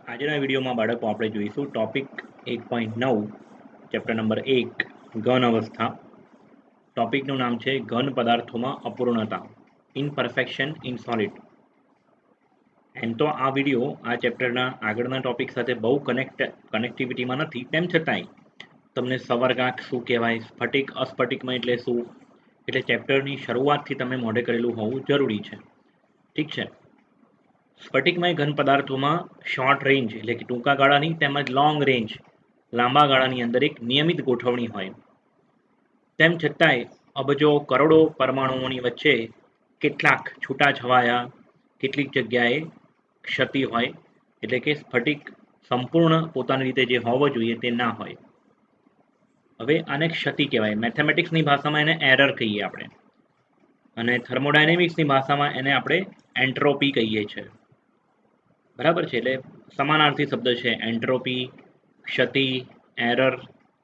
આજના વિડીયોમાં બાળકો આપણે જોઈશું ટોપિક 1.9 ચેપ્ટર નંબર 1 ઘન અવસ્થા. ટોપિકનું નામ છે ઘન પદાર્થોમાં અપૂર્ણતા, ઇનપરફેક્શન ઇન સોલિડ. એમ તો આ વિડીયો આ ચેપ્ટરના આગળના ટોપિક સાથે બહુ કનેક્ટિવિટીમાં નથી, તેમ છતાંય તમને સવર્ગાંક શું કહેવાય, સ્ફટિક અસ્ફટિકમાં એટલે શું, એટલે ચેપ્ટરની શરૂઆતથી તમે મોઢે કરેલું હોવું જરૂરી છે. ઠીક છે. સ્ફટિકમય ઘન પદાર્થોમાં શોર્ટ રેન્જ એટલે કે ટૂંકા ગાળાની તેમજ લોંગ રેન્જ લાંબા ગાળાની અંદર એક નિયમિત ગોઠવણી હોય. તેમ છતાંય અબજો કરોડો પરમાણુઓની વચ્ચે કેટલાક છૂટાછવાયા કેટલીક જગ્યાએ ક્ષતિ હોય, એટલે કે સ્ફટિક સંપૂર્ણ પોતાની રીતે જે હોવો જોઈએ તે ના હોય. હવે આને ક્ષતિ કહેવાય. મેથેમેટિક્સની ભાષામાં એને એરર કહીએ આપણે, અને થર્મોડાયનેમિક્સની ભાષામાં એને આપણે એન્ટ્રોપી કહીએ છીએ. બરાબર છે. એટલે સમાનાર્થી શબ્દ છે. એન્ટ્રોપી, ક્ષતિ, એરર,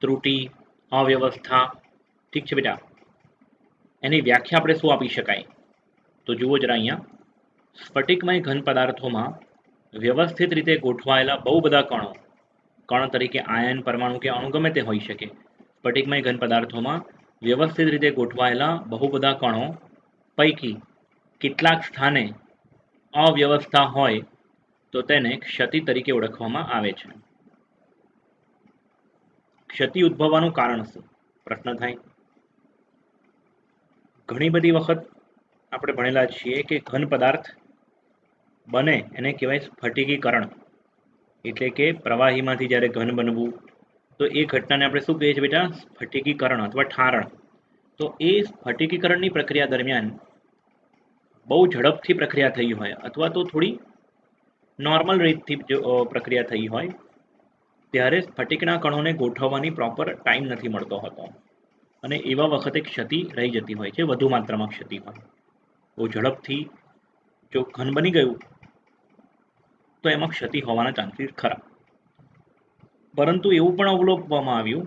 ત્રુટિ, અવ્યવસ્થા. ઠીક છે બેટા. એની વ્યાખ્યા આપણે શું આપી શકાય, તો જુઓ જરા અહીંયા. સ્ફટિકમય ઘન પદાર્થોમાં વ્યવસ્થિત રીતે ગોઠવાયેલા બહુ બધા કણ તરીકે આયન, પરમાણુ કે અણુ ગમે તે હોઈ શકે. સ્ફટિકમય ઘન પદાર્થોમાં વ્યવસ્થિત રીતે ગોઠવાયેલા બહુ બધા કણો પૈકી કેટલાક સ્થાને અવ્યવસ્થા હોય તો તેને ક્ષતિ તરીકે ઓળખવામાં આવે છે. ક્ષતિ ઉદ્ભવવાનું કારણ શું, પ્રશ્ન થાય. ઘણી બધી વખત આપણે ભણેલા છીએ કે ઘન પદાર્થ બને એને કહેવાય સ્ફટિકીકરણ, એટલે કે પ્રવાહીમાંથી જ્યારે ઘન બનવું તો એ ઘટનાને આપણે શું કહીએ છીએ બેટા? સ્ફટિકીકરણ અથવા ઠારણ. તો એ સ્ફટિકીકરણની પ્રક્રિયા દરમિયાન બહુ ઝડપથી પ્રક્રિયા થઈ હોય અથવા તો થોડી નોર્મલ રીતથી જો પ્રક્રિયા થઈ હોય ત્યારે સ્ફટિકના કણોને ગોઠવવાની પ્રોપર ટાઈમ નથી મળતો હોતો, અને એવા વખતે ક્ષતિ રહી જતી હોય છે. વધુ માત્રામાં ક્ષતિ હોય, બહુ ઝડપથી જો ઘન બની ગયું તો એમાં ક્ષતિ હોવાના ચાન્સીસ ખરા. પરંતુ એવું પણ અવલોકવામાં આવ્યું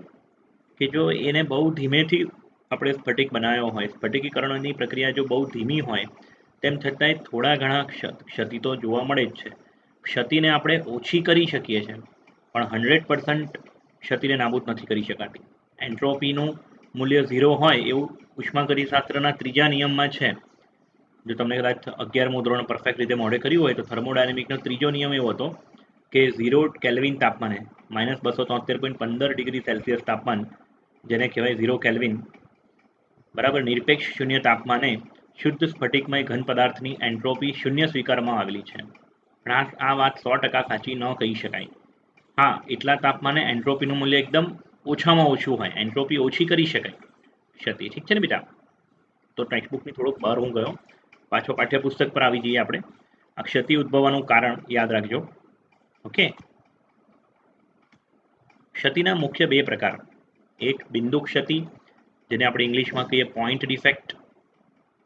કે જો એને બહુ ધીમેથી આપણે સ્ફટિક બનાવ્યો હોય, સ્ફટિકીકરણની પ્રક્રિયા જો બહુ ધીમી હોય, તેમ છતાંય થોડા ઘણા ક્ષતિ તો જોવા મળે જ છે. ક્ષતિને આપણે ઓછી કરી શકીએ છીએ, પણ 100% ક્ષતિને નાબૂદ નથી કરી શકાતી. એન્ટ્રોપીનું મૂલ્ય 0 હોય એવું ઉષ્માગતિશાસ્ત્રના ત્રીજા નિયમમાં છે. જો તમને કદાચ 11મું ધોરણ પરફેક્ટ રીતે મોઢે કર્યું હોય તો થર્મોડાયનેમિકનો ત્રીજો નિયમ એવો હતો કે 0 કેલ્વિન તાપમાને -273.15 ડિગ્રી સેલ્સિયસ તાપમાન, જેને કહેવાય 0 કેલ્વિન, બરાબર, નિરપેક્ષ શૂન્ય તાપમાને શુદ્ધ સ્ફટિકમય ઘન પદાર્થની એન્ટ્રોપી શૂન્ય સ્વીકારવામાં આવેલી છે. પણ આ વાત 100% સાચી ન કહી શકાય. હા, એટલા તાપમાને એન્ટ્રોપીનું મૂલ્ય એકદમ ઓછામાં ઓછું હોય, એન્ટ્રોપી ઓછી કરી શકાય ક્ષતિ. ઠીક છે ને બેટા? તો ટેક્સ્ટબુકની થોડોક બહાર હું ગયો, પાછો પાઠ્યપુસ્તક પર આવી જઈએ આપણે. આ ક્ષતિ ઉદ્ભવવાનું કારણ યાદ રાખજો. ઓકે. ક્ષતિના મુખ્ય બે પ્રકાર, એક બિંદુ ક્ષતિ, જેને આપણે ઇંગ્લિશમાં કહીએ પોઈન્ટ ડિફેક્ટ,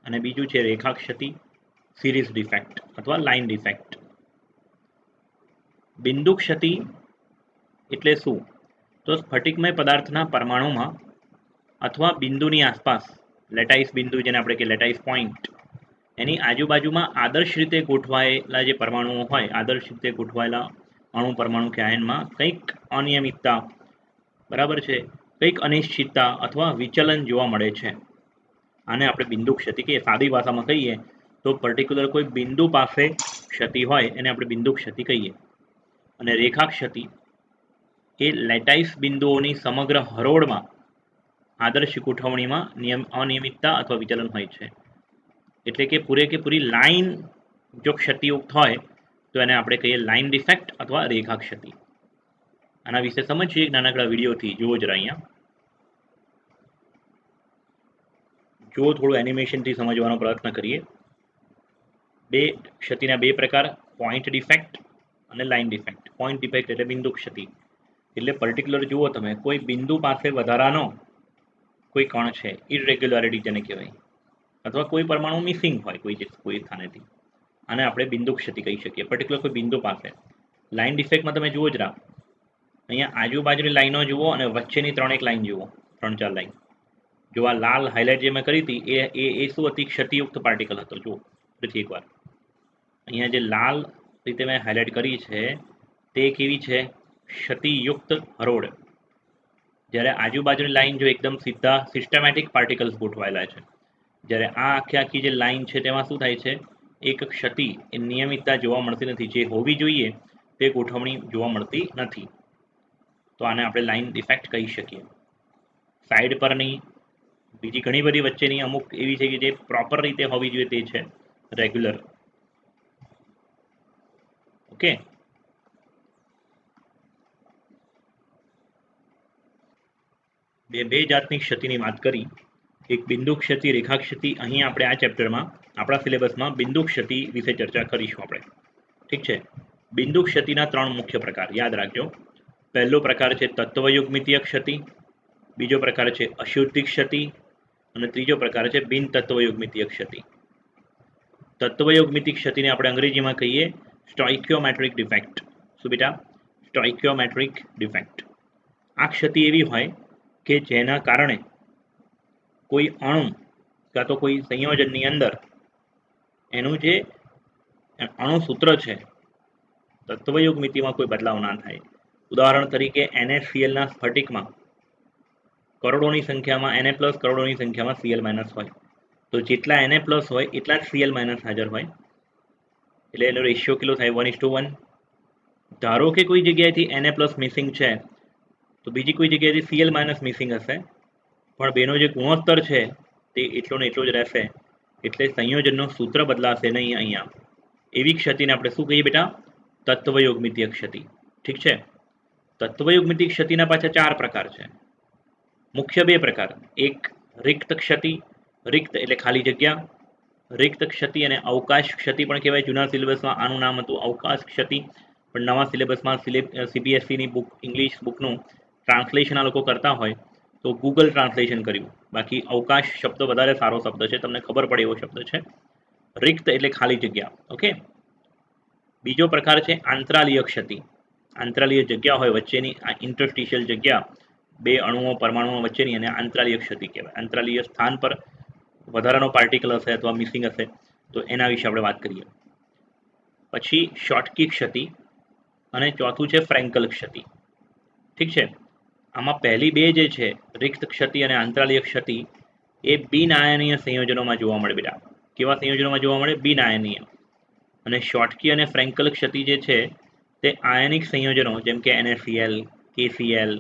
અને બીજું છે રેખા ક્ષતિ, સિરીઝ ડિફેક્ટ અથવા લાઇન ડિફેક્ટ. બિંદુ ક્ષતિ એટલે શું? તો સ્ફટિકમય પદાર્થના પરમાણુમાં અથવા બિંદુની આસપાસ, લેટાઇસ બિંદુ જેને આપણે કહીએ લેટાઇસ પોઈન્ટ, એની આજુબાજુમાં આદર્શ રીતે ગોઠવાયેલા જે પરમાણુઓ હોય, આદર્શ રીતે ગોઠવાયેલા અણુ, પરમાણુ કે આયનમાં કંઈક અનિયમિતતા, બરાબર છે, કંઈક અનિશ્ચિતતા અથવા વિચલન જોવા મળે છે. આને આપણે બિંદુ ક્ષતિ કહીએ. સાદી ભાષામાં કહીએ તો પર્ટિક્યુલર કોઈ બિંદુ પાસે ક્ષતિ હોય એને આપણે બિંદુ ક્ષતિ કહીએ. અને રેખા ક્ષતિ એ લેટાઇસ બિંદુઓની સમગ્ર હરોળમાં આદર્શ ગોઠવણીમાં અનિયમિતતા અથવા વિચલન હોય છે. એટલે કે પૂરેપૂરી લાઈન જો ક્ષતિયુક્ત હોય તો એને આપણે કહીએ લાઇન ડિફેક્ટ અથવા રેખા ક્ષતિ. આના વિશે સમજીએ એક નાનકડા વિડીયોથી. જુઓ જરા અહીંયા, જુઓ, થોડું એનિમેશનથી સમજવાનો પ્રયત્ન કરીએ. ક્ષતિના બે પ્રકાર, પોઈન્ટ ડિફેક્ટ અને લાઇન ડિફેક્ટ. પોઈન્ટ ડિફેક્ટ એટલે બિંદુ ક્ષતિ, એટલે પર્ટિક્યુલર જુઓ તમે, કોઈ બિંદુ પાસે વધારાનો કોઈ કણ છે, ઇરેગ્યુલારિટી જેને કહેવાય, અથવા કોઈ પરમાણુ મિસિંગ હોય કોઈ સ્થાનેથી, આને આપણે બિંદુ ક્ષતિ કહી શકીએ, પર્ટિક્યુલર કોઈ બિંદુ પાસે. લાઇન ડિફેક્ટમાં તમે જુઓ જરા, અહીંયા આજુબાજુની લાઈનો જુઓ અને વચ્ચેની 3-1 લાઈન જુઓ, 3-4 લાઈન. જો આ લાલ હાઇલાઇટ જે મેં કરી હતી એ શું હતી? ક્ષતિયુક્ત પાર્ટિકલ હતો. જુઓ ફરીથી એકવાર, અહીંયા જે લાલ રીતે મેં હાઇલાઇટ કરી છે તે કેવી છે? ક્ષતિયુક્ત હરોળ. જ્યારે આજુબાજુની લાઈન જો એકદમ સીધા સિસ્ટમેટિક પાર્ટિકલ્સ ગોઠવાયેલા છે, જ્યારે આ આખી જે લાઈન છે તેમાં શું થાય છે? એક ક્ષતિ એ નિયમિતતા જોવા મળતી નથી, જે હોવી જોઈએ તે ગોઠવણી જોવા મળતી નથી. તો આને આપણે લાઈન ડિફેક્ટ કહી શકીએ. સાઈડ પરની બીજી ઘણી બધી વચ્ચેની અમુક એવી છે કે જે પ્રોપર રીતે હોવી જોઈએ તે છે રેગ્યુલર. ઓકે, બે જાતની ક્ષતિની વાત કરી. એક બિંદુ ક્ષતિ, રેખા ક્ષતિ. અહીં આપણે આ ચેપ્ટરમાં આપણા સિલેબસમાં બિંદુ ક્ષતિ વિશે ચર્ચા કરીશું આપણે. ઠીક છે. બિંદુ ક્ષતિના 3 મુખ્ય પ્રકાર યાદ રાખજો. પહેલો પ્રકાર છે તત્વયુગ્મિતીય ક્ષતિ, બીજો પ્રકાર છે અશુદ્ધિ ક્ષતિ અને ત્રીજો પ્રકાર છે બિન તત્વયુગ્મિતીય ક્ષતિ. તત્વયુગ્મિતિક ક્ષતિને આપણે અંગ્રેજીમાં કહીએ સ્ટોઇકિયોમેટ્રિક ડિફેક્ટ. શું બેટા? Stoichiometric defect. આ ક્ષતિ એવી હોય કે જેના કારણે કોઈ અણુ કાં તો કોઈ સંયોજનની અંદર એનું જે અણુસૂત્ર છે તત્વયુગ્મિતિમાં કોઈ બદલાવ ના થાય. ઉદાહરણ તરીકે NaClના સ્ફટિકમાં કરોડોની સંખ્યામાં Na+, કરોડોની સંખ્યામાં Cl- હોય, તો જેટલા Na+ હોય એટલા જ Cl- હાજર હોય, એટલે એનો રેશિયો કેટલો થાય? 1:1. ધારો કે કોઈ જગ્યાએથી Na+ મિસિંગ છે તો બીજી કોઈ જગ્યાએથી Cl- મિસિંગ હશે, પણ બેનો જે ગુણોત્તર છે તે એટલો ને એટલો જ રહેશે, એટલે સંયોજનનો સૂત્ર બદલાશે નહીં અહીંયા. એવી ક્ષતિને આપણે શું કહીએ બેટા? તત્વયુગ્મિતીય ક્ષતિ. ઠીક છે. તત્વયુગ્મિતીય ક્ષતિના પાછા 4 પ્રકાર છે. મુખ્ય 2 પ્રકાર. એક રિક્ત ક્ષતિ, રિક્ત એટલે ખાલી જગ્યા. રિક્ત ક્ષતિ અને અવકાશ ક્ષતિ પણ કહેવાય. જૂના સિલેબસમાં આનું નામ હતું અવકાશ ક્ષતિ, પણ નવા સિલેબસમાં CBSEની બુક, ઇંગ્લિશ બુકનું ટ્રાન્સલેશન આ લોકો કરતા હોય તો ગૂગલ ટ્રાન્સલેશન કર્યું. બાકી અવકાશ શબ્દ વધારે સારો શબ્દ છે, તમને ખબર પડે એવો શબ્દ છે. રિક્ત એટલે ખાલી જગ્યા. ઓકે. બીજો પ્રકાર છે આંતરાલીય ક્ષતિ. આંતરાલીય જગ્યા હોય વચ્ચેની, આ ઇન્ટરસ્ટિશિયલ જગ્યા બે અણુઓ પરમાણુઓ વચ્ચેની, અને આંતરાલીય ક્ષતિ કહેવાય. આંતરાલીય સ્થાન પર વધારાનો પાર્ટિકલ હશે અથવા મિસિંગ હશે તો એના વિશે આપણે વાત કરીએ. પછી શોર્ટકી ક્ષતિ અને ચોથું છે ફ્રેન્કલ ક્ષતિ. ઠીક છે. આમાં પહેલી બે જે છે રિક્ત ક્ષતિ અને આંતરાલીય ક્ષતિ એ બિન આયનીય સંયોજનોમાં જોવા મળે બેટા. કેવા સંયોજનોમાં જોવા મળે? બિન આયનીય. અને શોર્ટકી અને ફ્રેન્કલ ક્ષતિ જે છે તે આયનિક સંયોજનો જેમ કે NaCl, KCl,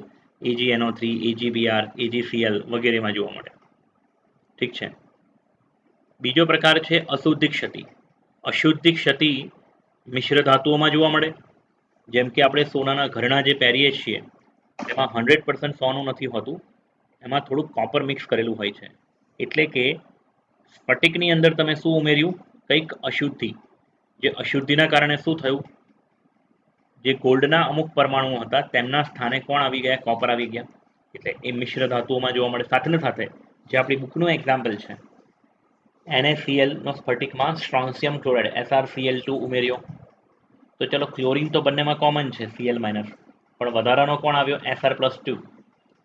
AgNO3, AgBr, AgCl વગેરેમાં જોવા મળે. ઠીક છે. બીજો પ્રકાર છે અશુદ્ધિ ક્ષતિ. અશુદ્ધિ ક્ષતિ મિશ્ર ધાતુઓમાં જોવા મળે. જેમ કે આપણે સોનાના ઘરેણાં જે પહેરીએ છીએ તેમાં 100% સોનું નથી હોતું, એમાં થોડુંક કોપર મિક્સ કરેલું હોય છે. એટલે કે સ્ફટિકની અંદર તમે શું ઉમેર્યું? કંઈક અશુદ્ધિ. જે અશુદ્ધિના કારણે શું થયું? જે ગોલ્ડના અમુક પરમાણુઓ હતા તેમના સ્થાને કોણ આવી ગયા? કોપર આવી ગયા. એટલે એ મિશ્ર ધાતુઓમાં જોવા મળે. સાથે ને સાથે જે આપણી બુકનું એક્ઝામ્પલ છે NaClનો સ્ફટિકમાં સ્ટ્રોન્શિયમ ક્લોરાઇડ SrCl2 ઉમેર્યો. તો ચલો ક્લોરીન તો બંનેમાં કોમન છે Cl-, પણ વધારાનો કોણ આવ્યો? Sr+2.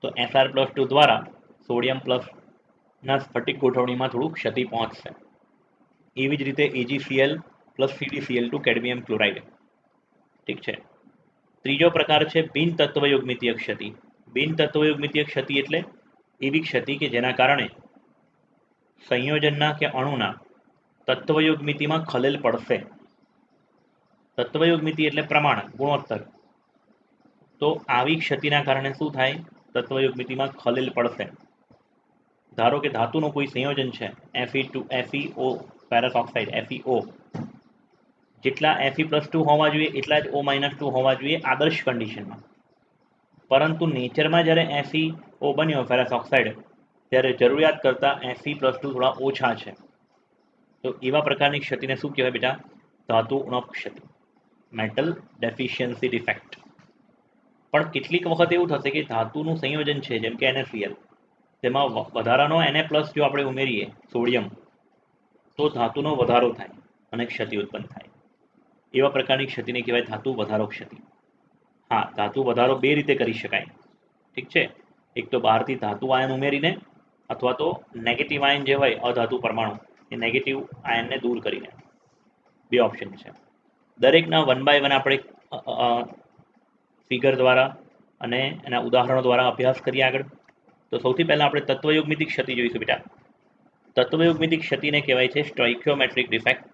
તો Sr+2 દ્વારા સોડિયમ પ્લસના સ્ફટિક ગોઠવણીમાં થોડું ક્ષતિ પહોંચશે. એવી જ રીતે AgCl plus CdCl2 cadmium chloride. ઠીક છે. ત્રીજો પ્રકાર છે બિન તત્વયુગ્મિતીય ક્ષતિ. બિન તત્વયુગ્મિતીય ક્ષતિ એટલે એવી ક્ષતિ કે જેના કારણે સંયોજનના કે અણુના તત્વયુગ્મિતિમાં ખલેલ પડશે. તત્વયુગ્મિતિ એટલે પ્રમાણ, ગુણોત્તર. તો આવી ક્ષતિના કારણે શું થાય? તત્વયુગ્મિતિમાં ખલેલ પડશે. ધારો કે ધાતુનું કોઈ સંયોજન છે FeO ફેરસ ઓક્સાઇડ FeO, જેટલા Fe+2 હોવા જોઈએ એટલા જ O-2 હોવા જોઈએ આદર્શ કન્ડિશનમાં. પરંતુ નેચરમાં જ્યારે FeO બન્યો ફેરસ ઓક્સાઇડ, ત્યારે જરૂરિયાત કરતાં Fe+2 થોડા ઓછા છે. તો એવા પ્રકારની ક્ષતિને શું કહેવાય બેટા? ધાતુ ઉણપ ક્ષતિ, મેટલ ડેફિશિયન્સી ડિફેક્ટ. પણ કેટલીક વખત એવું થશે કે ધાતુનું સંયોજન છે જેમ કે NaCl, તેમાં વધારાનો Na+ જો આપણે ઉમેરીએ સોડિયમ, તો ધાતુનો વધારો થાય અને ક્ષતિ ઉત્પન્ન થાય. એવા પ્રકારની ક્ષતિને કહેવાય ધાતુ વધારો ક્ષતિ. હા, ધાતુ વધારો બે રીતે કરી શકાય. ઠીક છે. એક તો બહારથી ધાતુ આયન ઉમેરીને, અથવા તો નેગેટિવ આયન જે હોય અધાતુ પરમાણુ એ નેગેટિવ આયનને દૂર કરીને. બે ઓપ્શન છે. દરેકના 1 by 1 આપણે ફિગર દ્વારા અને એના ઉદાહરણો દ્વારા અભ્યાસ કરીએ આગળ. તો સૌથી પહેલાં આપણે તત્વયુગ્મિતિક ક્ષતિ જોઈશું બેટા. તત્વયુગ્મિતિક ક્ષતિને કહેવાય છે સ્ટોઇકિયોમેટ્રિક ડિફેક્ટ.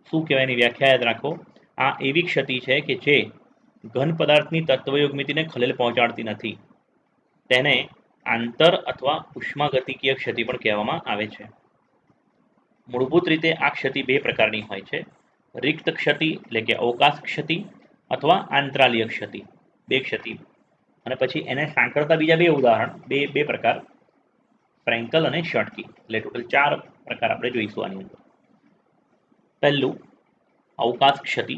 શું કહેવાય એની વ્યાખ્યા યાદ રાખો. આ એવી ક્ષતિ છે કે જે ઘન પદાર્થની તત્વયુગ્મિતિને ખલેલ પહોંચાડતી નથી. તેને આંતર અથવા ઉષ્માગતિકીય ક્ષતિ પણ કહેવામાં આવે છે. મૂળભૂત રીતે આ ક્ષતિ બે પ્રકારની હોય છે. રિક્ત ક્ષતિ એટલે કે અવકાશ ક્ષતિ અથવા આંતરાલીય ક્ષતિ, બે ક્ષતિ. અને પછી એને સાંકળતા બીજા બે ઉદાહરણ, બે પ્રકાર, ફ્રેન્કલ અને શોર્ટકી, એટલે ટોટલ 4 પ્રકાર આપણે જોઈશું આની અંદર. પહેલું અવકાશ ક્ષતિ,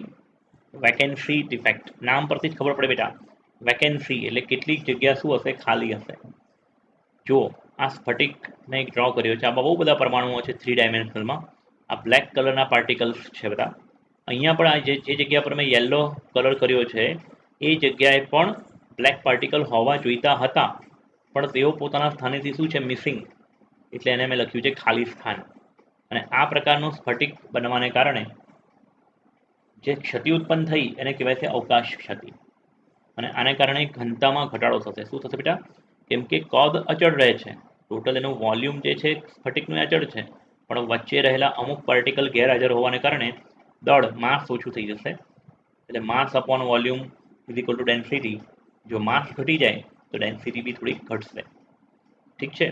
વેકેન્સી ડિફેક્ટ. નામ પરથી જ ખબર પડે બેટા, વેકેન્સી એટલે કેટલીક જગ્યા શું હશે, ખાલી હશે. જો આ સ્ફટિકને એક ડ્રો કર્યો છે, આમાં બહુ બધા પરમાણુઓ છે 3 ડાયમેન્શનલમાં. આ બ્લેક કલરના પાર્ટિકલ્સ છે બધા. અહીંયા પણ આ જે જગ્યા પર મેં યલો કલર કર્યો છે એ જગ્યાએ પણ બ્લેક પાર્ટિકલ હોવા જોઈતા હતા, પણ તેઓ પોતાના સ્થાનેથી શું છે, મિસિંગ, એટલે એને મેં લખ્યું છે ખાલી સ્થાન. અને આ પ્રકારનું સ્ફટિક બનવાને કારણે જે ક્ષતિ ઉત્પન્ન થઈ એને કહેવાય છે અવકાશ ક્ષતિ. અને આને કારણે ઘનતામાં ઘટાડો થશે. શું થશે બેટા? કેમ કે કદ અચળ રહે છે, ટોટલ એનું વોલ્યુમ જે છે સ્ફટિકનું અચળ છે, પણ વચ્ચે રહેલા અમુક પાર્ટિકલ ગેરહાજર હોવાને કારણે દળ માસ ઓછું થઈ જશે. એટલે mass upon volume is equal to density. જો માસ ઘટી જાય તો ડેન્સિટી બી થોડી ઘટશે. ઠીક છે.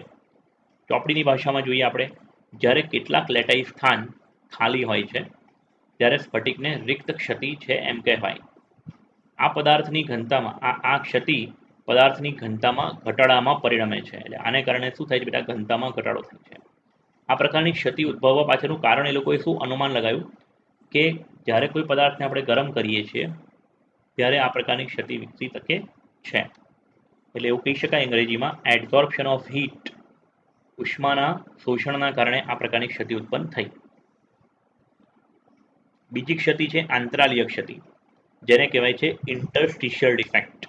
ચોપડીની ભાષામાં જોઈએ આપણે, જ્યારે કેટલાક લેટાઈ સ્થાન ખાલી હોય છે ત્યારે સ્ફટિકને રિક્ત ક્ષતિ છે એમ કહેવાય. આ પદાર્થની ઘનતામાં આ ક્ષતિ પદાર્થની ઘનતામાં ઘટાડામાં પરિણમે છે. એટલે આને કારણે શું થાય છે બેટા? ઘનતામાં ઘટાડો થાય છે. આ પ્રકારની ક્ષતિ ઉદ્ભવવા પાછળનું કારણ એ લોકોએ શું અનુમાન લગાવ્યું કે જ્યારે કોઈ પદાર્થને આપણે ગરમ કરીએ છીએ ત્યારે આ પ્રકારની ક્ષતિ વિકસી શકે છે. એટલે એવું કહી શકાય અંગ્રેજીમાં એડઝોર્પ્શન ઓફ હીટ, ઉષ્માના શોષણના કારણે આ પ્રકારની ક્ષતિ ઉત્પન્ન થઈ. બીજી ક્ષતિ છે આંતરાલીય ક્ષતિ, જેને કહેવાય છે ઇન્ટરસ્ટિશિયલ ડિફેક્ટ.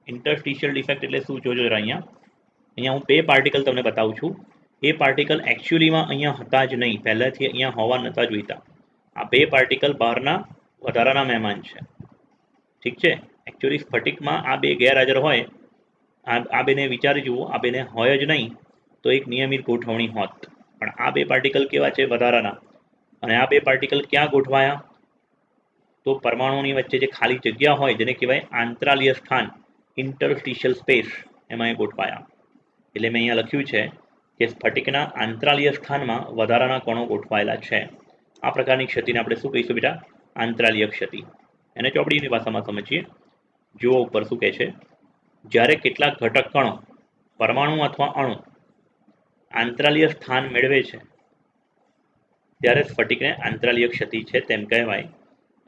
ઇન્ટરસ્ટિશિયલ ડિફેક્ટ એટલે શું? જોજો જરા અહીંયા હું બે પાર્ટિકલ તમને બતાવું છું. એ પાર્ટિકલ એકચ્યુઅલીમાં અહીંયા હતા જ નહીં, પહેલાથી અહીંયા હોવા નહોતા જોઈતા. આ બે પાર્ટિકલ બહારના વધારાના મહેમાન છે. ઠીક છે. એકચ્યુઅલી સ્ફટિકમાં આ બે ગેરહાજર હોય, આ બેને વિચારી જુઓ, આ બેને હોય જ નહીં તો એક નિયમિત ગોઠવણી હોત. પણ આ બે પાર્ટિકલ કેવા છે? વધારાના. અને આ બે પાર્ટિકલ ક્યાં ગોઠવાયા? તો પરમાણુની વચ્ચે જે ખાલી જગ્યા હોય જેને કહેવાય આંતરાલીય સ્થાન, ઇન્ટરસ્ટિશિયલ સ્પેસ, એમાં એ ગોઠવાયા. એટલે મેં અહીંયા લખ્યું છે કે સ્ફટિકના આંતરાલીય સ્થાનમાં વધારાના કણો ગોઠવાયેલા છે. આ પ્રકારની ક્ષતિને આપણે શું કહીશું બેટા? આંતરાલીય ક્ષતિ. એને ચોપડીની ભાષામાં સમજીએ. જુઓ ઉપર શું કહે છે. જ્યારે કેટલાક ઘટક કણો, પરમાણુ અથવા અણુ આંતરાલીય સ્થાન મેળવે છે ત્યારે સ્ફટિકને આંતરાલીય ક્ષતિ છે તેમ કહેવાય.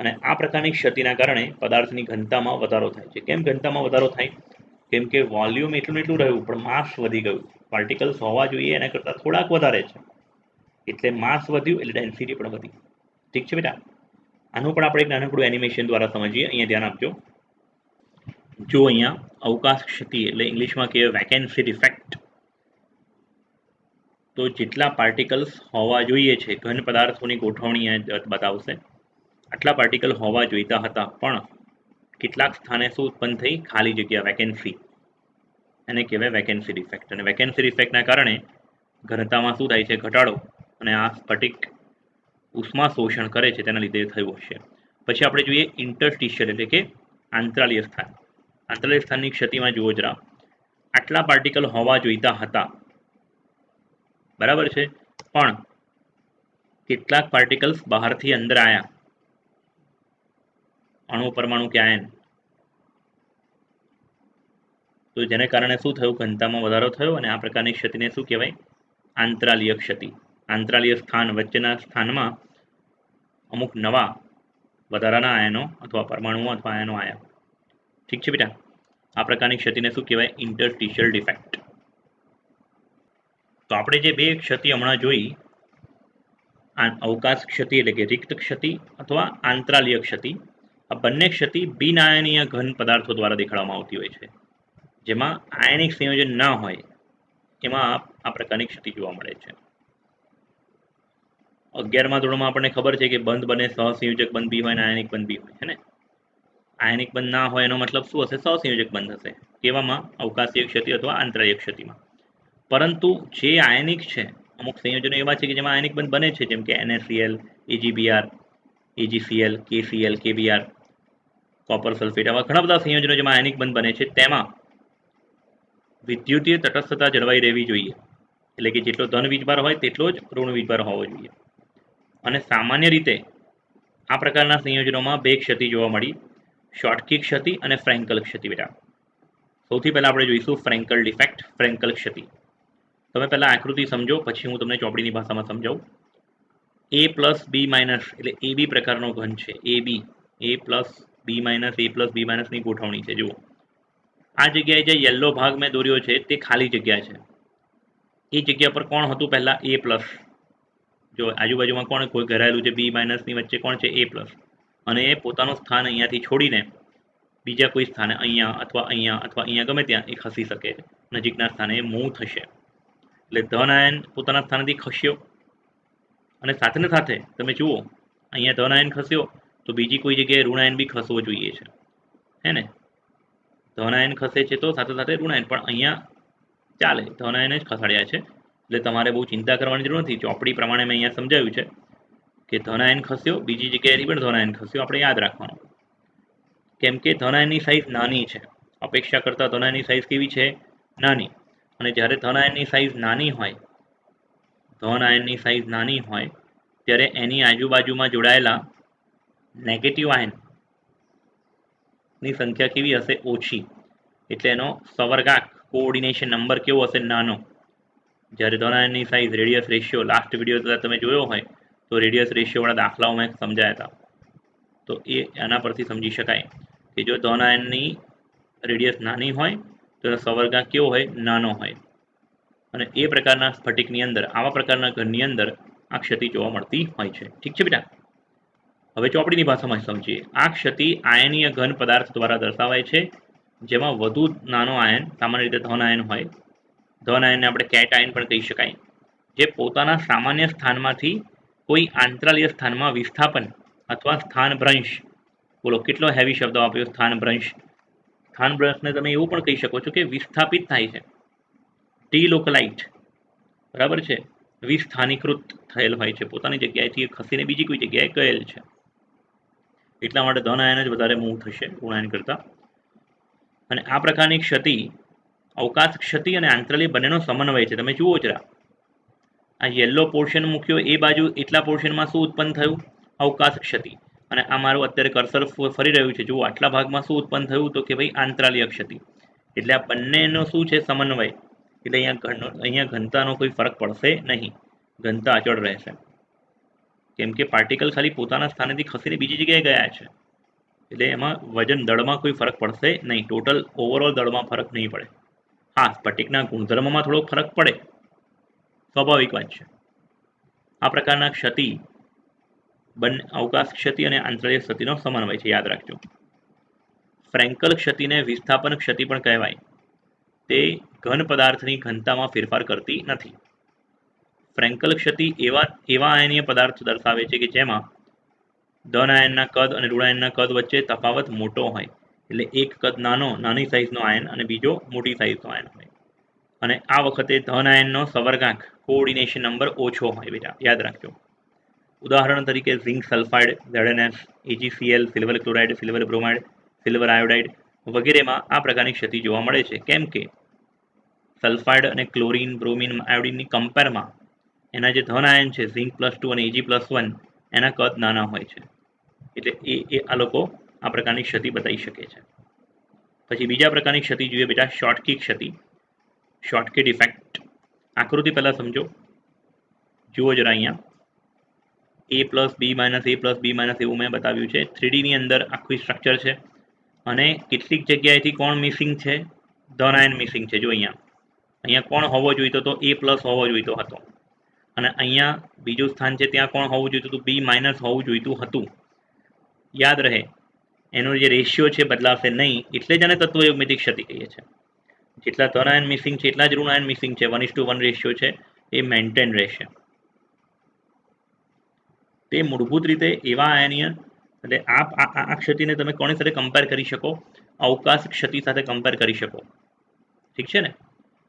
અને આ પ્રકારની ક્ષતિના કારણે પદાર્થની ઘનતામાં વધારો થાય છે. કેમ ઘનતામાં વધારો થાય? કેમ કે વોલ્યુમ એટલું ને એટલું રહ્યું પણ માસ વધી ગયું. પાર્ટિકલ્સ હોવા જોઈએ એના કરતાં થોડાક વધારે છે, એટલે માસ વધ્યું એટલે ડેન્સિટી પણ વધી. ઠીક છે બેટા? આનું પણ આપણે એક નાનકડું એનિમેશન દ્વારા સમજીએ. અહીંયા ધ્યાન આપજો. જો અહીંયા અવકાશ ક્ષતિ એટલે ઇંગ્લિશમાં કહેવાય વેકેન્સી ડિફેક્ટ. તો જેટલા પાર્ટિકલ્સ હોવા જોઈએ છે, ઘન પદાર્થોની ગોઠવણી બતાવશે, આટલા પાર્ટિકલ હોવા જોઈતા હતા, પણ કેટલાક સ્થાને શું ઉત્પન્ન થઈ? ખાલી જગ્યા, વેકેન્સી. એને કહેવાય વેકેન્સી ડિફેક્ટ. અને વેકેન્સી ડિફેક્ટના કારણે ઘનતામાં શું થાય છે? ઘટાડો. અને આ સ્ફટિક ઉષ્મા શોષણ કરે છે તેના લીધે થયું હશે. પછી આપણે જોઈએ ઇન્ટરસ્ટિશિયલ એટલે કે આંતરાલીય સ્થાન. આંતરાલીય સ્થાનની ક્ષતિમાં જુઓ જરા, આટલા પાર્ટિકલ હોવા જોઈતા હતા, બરાબર છે, પણ કેટલાક પાર્ટિકલ્સ બહારથી અંદર આવ્યા, અણુ, પરમાણુ કે આયન. તો જેને કારણે શું થયું? ઘનતામાં વધારો થયો. અને આ પ્રકારની ક્ષતિને શું કહેવાય? આંતરાલીય ક્ષતિ. આંતરાલીય સ્થાન, વચ્ચેના સ્થાનમાં અમુક નવા વધારાના આયનો અથવા પરમાણુઓ અથવા આયનો આવ્યા. ઠીક છે બેટા? આ પ્રકારની ક્ષતિને શું કહેવાય? Interstitial defect. તો આપણે જે બે ક્ષતિ હમણાં જોઈ, અવકાશ ક્ષતિ એટલે કે રિક્ત ક્ષતિ અથવા આંતરાલીય ક્ષતિ, આ બંને ક્ષતિ બિનઆયનીય ઘન પદાર્થો દ્વારા દેખાડવામાં આવતી હોય છે. જેમાં આયનિક સંયોજન ના હોય એમાં આ પ્રકારની ક્ષતિ જોવા મળે છે. 11મા ધોરણમાં આપણને ખબર છે કે બંધ બને સહસંયોજક બંધ બી હોય અને આયનિક બંધ બી હોય છે ને. આયનિક બંધ ના હોય એનો મતલબ શું હશે? સહસંયોજક બંધ હશે. કેવામાં? અવકાશીય ક્ષતિ અથવા આંતરાય ક્ષતિમાં. પરંતુ જે આયનિક છે, અમુક સંયોજનો એવા છે કે જેમાં આયનિક બંધ બને છે, જેમ કે NaCl, AgBr, AgCl, KCl, KBr, copper sulphate, આવા ઘણા બધા સંયોજનો જેમાં આયનિક બંધ બને છે, તેમાં વિદ્યુતીય તટસ્થતા જળવાઈ રહેવી જોઈએ. એટલે કે જેટલો ધન વીજભાર હોય તેટલો જ ઋણ વીજભાર હોવો જોઈએ. અને સામાન્ય રીતે આ પ્રકારના સંયોજનોમાં બે ક્ષતિ જોવા મળી: શોર્ટકી ક્ષતિ અને ફ્રેન્કલ ક્ષતિ. બેટા, સૌથી પહેલા આપણે જોઈશું ફ્રેન્કલ ડિફેક્ટ, ફ્રેન્કલ ક્ષતિ. તમે પહેલા આકૃતિ સમજો, પછી હું તમને ચોપડીની ભાષામાં સમજાવું. A પ્લસ બી માઇનસ એટલે AB પ્રકારનો ઘન છે. A plus B minus, A plus B માઇનસની ગોઠવણી છે. જુઓ, આ જગ્યાએ જે યલો ભાગ મેં દોર્યો છે તે ખાલી જગ્યા છે. એ જગ્યા પર કોણ હતું પહેલા? A plus. જો આજુબાજુમાં કોણ કોઈ ઘેરાયેલું છે? બી માઇનસની વચ્ચે કોણ છે? A plus. અને એ પોતાનું સ્થાન અહીંયાથી છોડીને બીજા કોઈ સ્થાને અહીંયા અથવા અહીંયા અથવા અહીંયા ગમે ત્યાં એ ખસી શકે છે. નજીકના સ્થાને એ મૂવ થશે. એટલે ધન આયન પોતાના સ્થાનેથી ખસ્યો, અને સાથે ને સાથે તમે જુઓ અહીંયા ધન આયન ખસ્યો તો બીજી કોઈ જગ્યાએ ઋણ આયન બી ખસવો જોઈએ છે, હે ને? ધન આયન ખસે છે તો સાથે સાથે ઋણ આયન પણ અહીંયા ચાલે. ધન આયન જ ખસાડ્યા છે, એટલે તમારે બહુ ચિંતા કરવાની જરૂર નથી. ચોપડી પ્રમાણે મેં અહીંયા સમજાવ્યું છે કે ધન આયન ખસ્યો, બીજી જગ્યાએથી પણ ધન આયન ખસ્યો. આપણે યાદ રાખવાનું, કેમ કે ધન આયનની સાઇઝ નાની છે. અપેક્ષા કરતાં ધન આયનની સાઇઝ કેવી છે? નાની. અને જ્યારે ધન આયનની સાઇઝ નાની હોય, ત્યારે એની આજુબાજુમાં જોડાયેલા નેગેટિવ આયનની સંખ્યા કેવી હશે? ઓછી. એટલે એનો સવર્ગાંક, કોઓર્ડિનેશન નંબર કેવો હશે? નાનો. જ્યારે ધન આયનની size, radius ratio, last video તમે જોયો હોય તો રેડિયસ રેશિયોવાળા દાખલાઓ મેં સમજાયા હતા, તો એ આના પરથી સમજી શકાય કે જો ધન આયનની રેડિયસ નાની હોય તો એનો સવર્ગાંક કેવો હોય? નાનો હોય. અને એ પ્રકારના સ્ફટિકની અંદર, આવા પ્રકારના ઘનની અંદર આ ક્ષતિ જોવા મળતી હોય છે. ઠીક છે બેટા? હવે ચોપડીની ભાષામાં સમજીએ. આ ક્ષતિ આયનીય ઘન પદાર્થ દ્વારા દર્શાવાય છે, જેમાં વધુ નાનો આયન, સામાન્ય રીતે ધન આયન હોય. ધન આયનને આપણે કેટ આયન પણ કહી શકાય, જે પોતાના સામાન્ય સ્થાનમાંથી કોઈ આંતરાલીય સ્થાનમાં વિસ્થાપન અથવા સ્થાનભ્રંશ, બોલો કેટલો હેવી શબ્દ આપ્યો, સ્થાનભ્રંશ. સ્થાનભ્રંશને તમે એવું પણ કહી શકો છો કે વિસ્થાપિત થાય છે, ડીલોકલાઇટ, બરાબર છે, વિસ્થાનીકૃત થયેલ હોય છે, પોતાની જગ્યાએથી ખસીને બીજી કોઈ જગ્યાએ ગયેલ છે. એટલા માટે ધન આયન જ વધારે મૂવ થશે ઋણ આયન કરતાં. અને આ પ્રકારની ક્ષતિ અવકાશ ક્ષતિ અને આંતરાલી બંનેનો સમન્વય છે. તમે જુઓ જરા, આ યલો પોર્શન મૂક્યો, એ બાજુ એટલા પોર્શનમાં શું ઉત્પન્ન થયું? અવકાશ ક્ષતિ. અને આ મારું અત્યારે કર્સર ફરી રહ્યું છે, જુઓ આટલા ભાગમાં શું ઉત્પન્ન થયું? તો કે ભાઈ આંતરાલીય ક્ષતિ. એટલે આ બંનેનો શું છે? સમન્વય. એટલે અહીંયા ઘનતાનો કોઈ ફરક પડશે નહીં, ઘનતા અચળ રહેશે, કેમ કે પાર્ટિકલ ખાલી પોતાના સ્થાનેથી ખસીને બીજી જગ્યાએ ગયા છે. એટલે એમાં વજન દળમાં કોઈ ફરક પડશે નહીં, ટોટલ ઓવરઓલ દળમાં ફરક નહીં પડે. હા, સ્ફટિકના ગુણધર્મમાં થોડો ફરક પડે, સ્વાભાવિક વાત છે. આ પ્રકારના ક્ષતિ બંને અવકાશ ક્ષતિ અને આંતરિક ક્ષતિનો સમન્વય છે, યાદ રાખજો. ફ્રેન્કલ ક્ષતિને વિસ્થાપન ક્ષતિ પણ કહેવાય. તે ઘન પદાર્થની ઘનતામાં ફેરફાર કરતી નથી. ફ્રેન્કલ ક્ષતિ એવા આયનીય પદાર્થ દર્શાવે છે કે જેમાં ધન આયનના કદ અને ઋણ આયનના કદ વચ્ચે તફાવત મોટો હોય. એટલે એક કદ નાની સાઇઝનો આયન અને બીજો મોટી સાઇઝનો આયન હોય. અને આ વખતે ધન આયનનો સવર્ગાંક, કોઓર્ડિનેશન નંબર ઓછો હોય. બેટા યાદ રાખજો. ઉદાહરણ તરીકે zinc sulphide, ZnS, AgCl, silver chloride, silver bromide, silver iodide વગેરેમાં આ પ્રકારની ક્ષતિ જોવા મળે છે, કેમ કે સલ્ફાઇડ અને ક્લોરિન, બ્રોમિન, આયોડિનની કમ્પેરમાં એના જે ધન આયન છે, ઝિંક +2 અને Ag+1, એના કદ નાના હોય છે. એટલે એ આ લોકો આ પ્રકારની ક્ષતિ બતાવી શકે છે. પછી બીજા પ્રકારની ક્ષતિ જોઈએ બેટા, શોર્ટકી ક્ષતિ, શોર્ટકી ડિફેક્ટ. આકૃતિ પહેલા સમજો, જુઓ જરા અહીંયા. A+B- એવું મેં બતાવ્યું છે. 3D ની અંદર આખું સ્ટ્રક્ચર છે, અને કેટલીક જગ્યાએથી કોણ મિસિંગ છે? ધન આયન મિસિંગ છે. જો અહીંયા કોણ હોવો જોઈતો હતો? A+ હોવો જોઈતો હતો. અને અહીંયા બીજું સ્થાન છે, ત્યાં કોણ હોવું જોઈતું હતું? B- હોવું જોઈતું હતું. યાદ રહે, એનો જે રેશિયો છે બદલાશે નહીં, એટલે જ આને તત્વયુગ્મિતિક ક્ષતિ કહીએ છીએ. જેટલા ધન આયન મિસિંગ છે એટલા જ ઋણ આયન મિસિંગ છે. 1:1 રેશિયો છે, એ મેન્ટેન રહેશે. તે મૂળભૂત રીતે એવા આયનીય એટલે આ ક્ષતિને તમે કોની સાથે કમ્પેર કરી શકો? અવકાશ ક્ષતિ સાથે કમ્પેર કરી શકો. ઠીક છે ને?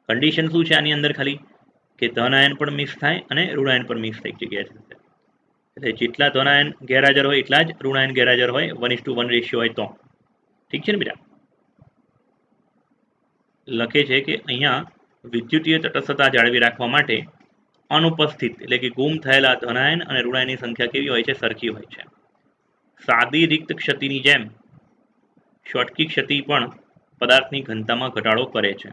કન્ડિશન શું છે આની અંદર? ખાલી કે ધન આયન પણ મિક્સ થાય અને ઋણાયન પણ મિક્સ થઈ જગ્યાએ થશે. એટલે જેટલા ધન આયન ગેરહાજર હોય એટલા જ ઋણાયન ગેરહાજર હોય, 1:1 રેશિયો હોય તો. ઠીક છે ને બેટા? લખે છે કે અહીંયા વિદ્યુતીય તટસ્થતા જાળવી રાખવા માટે અનુપસ્થિત એટલે કે ગુમ થયેલા ધનાયન અને ઋણાયનની સંખ્યા કેવી હોય છે? સરખી હોય છે. સાદી રિક્ત ક્ષતિની જેમ શોટકી ક્ષતિ પણ પદાર્થની ઘનતામાં ઘટાડો કરે છે.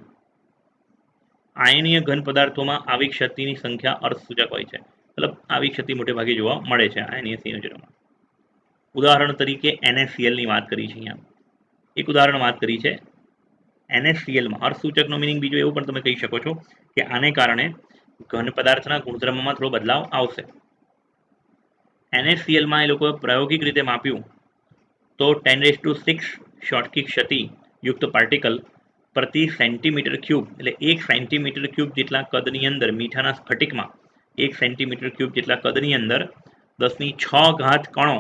આયનીય ઘન પદાર્થોમાં આવી ક્ષતિની સંખ્યા અર્થસૂચક હોય છે. મતલબ આવી ક્ષતિ મોટે ભાગે જોવા મળે છે આયનીય સંયોજનોમાં. ઉદાહરણ તરીકે NaCl ની વાત કરી છે. અહીંયા એક ઉદાહરણ વાત કરી છે. NaClમાં અર્થસૂચકનો મિનિંગ બીજો એવું પણ તમે કહી શકો છો કે આને કારણે ઘન પદાર્થના ગુણધર્મમાં થોડો બદલાવ આવશે. NaClમાં એ લોકોએ પ્રાયોગિક રીતે માપ્યું તો 10⁶ શોટકી ક્ષતિ યુક્ત પાર્ટિકલ પ્રતિ સેન્ટીમીટર ક્યુબ એટલે 1 સેન્ટીમીટર ક્યુબ જેટલા કદની અંદર મીઠાના સ્ફટિકમાં 1 સેન્ટીમીટર ક્યુબ જેટલા કદની અંદર 10⁶ કણો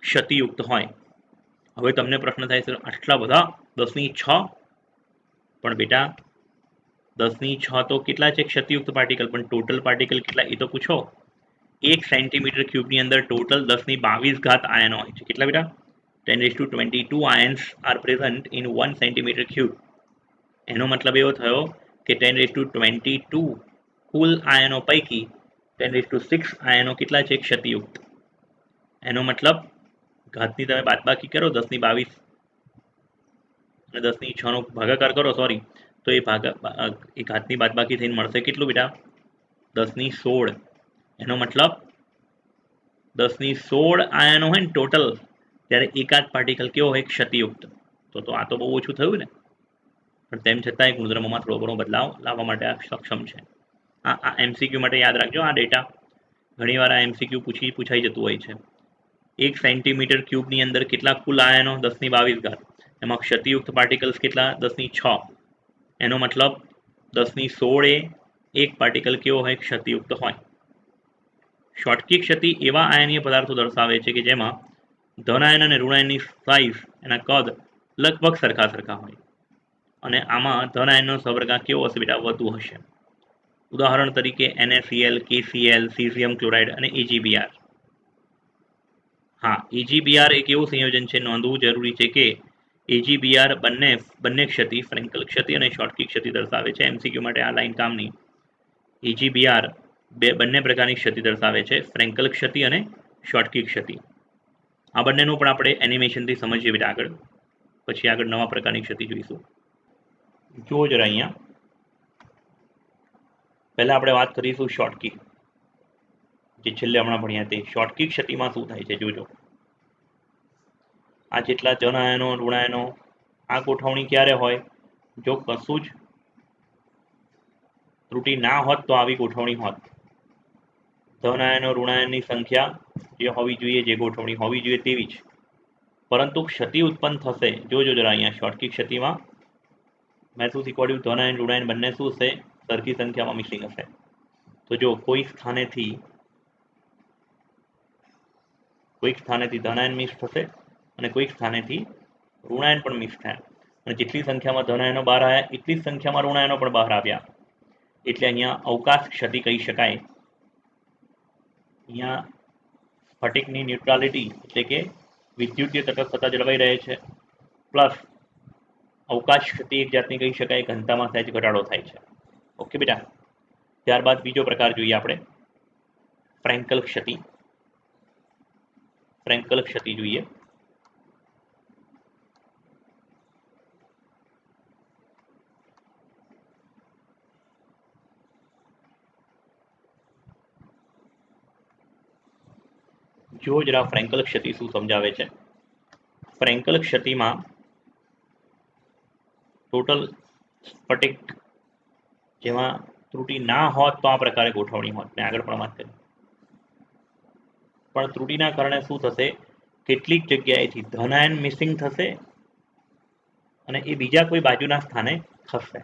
ક્ષતિયુક્ત હોય. હવે તમને પ્રશ્ન થાય છે આટલા બધા 10⁶? પણ બેટા 10⁶ તો કેટલા છે ક્ષતિયુક્ત પાર્ટિકલ, પણ ટોટલ પાર્ટિકલ કેટલા એ તો પૂછો. 1 સેન્ટીમીટર ક્યુબની અંદર ટોટલ 10⁻22 આયનો હોય છે. કેટલા બેટા? 10⁻22 ions are present in 1 centimeter cube. એનો મતલબ એવો થયો કે 10⁻22 કુલ આયનો પૈકી 10⁶ આયનો કેટલા છે ક્ષતિયુક્ત. એનો મતલબ ઘાતની તમે બાદબાકી કરો 10⁻22 અને 10⁶ નો ભાગાકાર કરો, સોરી, તો એ ઘાતની બાદબાકી થઈને મળશે કેટલું બેટા? 10⁻16. એનો મતલબ 10⁻16 આયનો હોય ને ટોટલ, ત્યારે એકાદ પાર્ટિકલ કેવો હોય? ક્ષતિયુક્ત. તો આ તો બહુ ઓછું થયું ને. પણ તેમ છતાં એ ગુણધર્મોમાં થોડો ઘણો બદલાવ લાવવા માટે આ સક્ષમ છે. આ MCQ માટે યાદ રાખજો આ ડેટા. ઘણીવાર આ MCQ પૂછાઈ જતું હોય છે. 1 સેન્ટીમીટર ક્યુબની અંદર કેટલા કુલ આયનો? 10⁻22. એમાં ક્ષતિયુક્ત પાર્ટિકલ્સ કેટલા? 10⁻6. એનો મતલબ 10⁻16 એ એક પાર્ટિકલ કેવો હોય? ક્ષતિયુક્ત હોય. શોટકી ક્ષતિ એવા આયનીય પદાર્થો દર્શાવે છે કે જેમાં ધન આયન અને ઋણાયનની સાઇઝ એના કદ લગભગ સરખા હોય અને આમાં ધન આયનનો સવર્ગાંક કેવો હશે બેટા? વધુ હશે. ઉદાહરણ તરીકે NaCl, KCl, સીઝિયમ ક્લોરાઇડ અને AgBr. હા, AgBr એક એવું સંયોજન છે, નોંધવું જરૂરી છે કે AgBr બંને ક્ષતિ, ફ્રેન્કલ ક્ષતિ અને શોટકી ક્ષતિ દર્શાવે છે. MCQ માટે આ લાઈન કામની. AgBr બંને પ્રકારની ક્ષતિ દર્શાવે છે, ફ્રેન્કલ ક્ષતિ અને શોટકી ક્ષતિ. આ બંનેનું પણ આપણે એનિમેશનથી સમજીએ બેટા આગળ. પછી આગળ નવા પ્રકારની ક્ષતિ જોઈશું. જુઓ જરા અહીંયા. પહેલા આપણે વાત કરીશું શોટકી, જે છેલ્લે હમણાં ભણ્યા તે. શોટકી ક્ષતિમાં શું થાય છે જોજો. આ જેટલા ધન આયનો, ઋણાયનો, આ ગોઠવણી ક્યારે હોય? જો કશું જ ત્રુટિ ના હોત તો આવી ગોઠવણી હોત. ધન આયનો, ઋણાયનની સંખ્યા જે હોવી જોઈએ, જે ગોઠવણી હોવી જોઈએ તેવી જ, પરંતુ ક્ષતિ ઉત્પન્ન થશે. જોજો જરા અહીંયા શોટકી ક્ષતિમાં મેં શું શીખવાડ્યું? ધન આયન, ઋણાયન બંને શું હશે? સરખી સંખ્યામાં મિસિંગ હશે. તો જો કોઈક સ્થાનેથી ધન આયન મિક્સ થશે અને કોઈક સ્થાનેથી ઋણાયન પણ મિક્સ થયા, અને જેટલી સંખ્યામાં ધન આયનો બહાર આવ્યા એટલી જ સંખ્યામાં ઋણાયનો પણ બહાર આવ્યા. એટલે અહીંયા અવકાશ ક્ષતિ કહી શકાય. અહીંયા સ્ફટિકની ન્યુટ્રાલિટી એટલે કે વિદ્યુતીય તટસ્થતા જળવાઈ રહે છે, પ્લસ અવકાશ ક્ષતિ એક જાતની કહી શકાય, ઘનતામાં સહેજ ઘટાડો થાય છે. ઓકે બેટા. ત્યારબાદ બીજો પ્રકાર જોઈએ આપણે, ફ્રેન્કલ ક્ષતિ. ફ્રેન્કલ ક્ષતિ જોઈએ. જો જરા ફ્રેન્કલ ક્ષતિ શું સમજાવે છે. ફ્રેન્કલ ક્ષતિમાં ટોટલ સ્ફટિક જેમાં ત્રુટિ ના હોત તો આ પ્રકારે ગોઠવણી હોત. મેં આગળ પણ વાત કરી. પણ ત્રુટિના કારણે શું થશે? કેટલીક જગ્યાએથી ધન આયન મિસિંગ થશે અને એ બીજા કોઈ બાજુના સ્થાને થશે.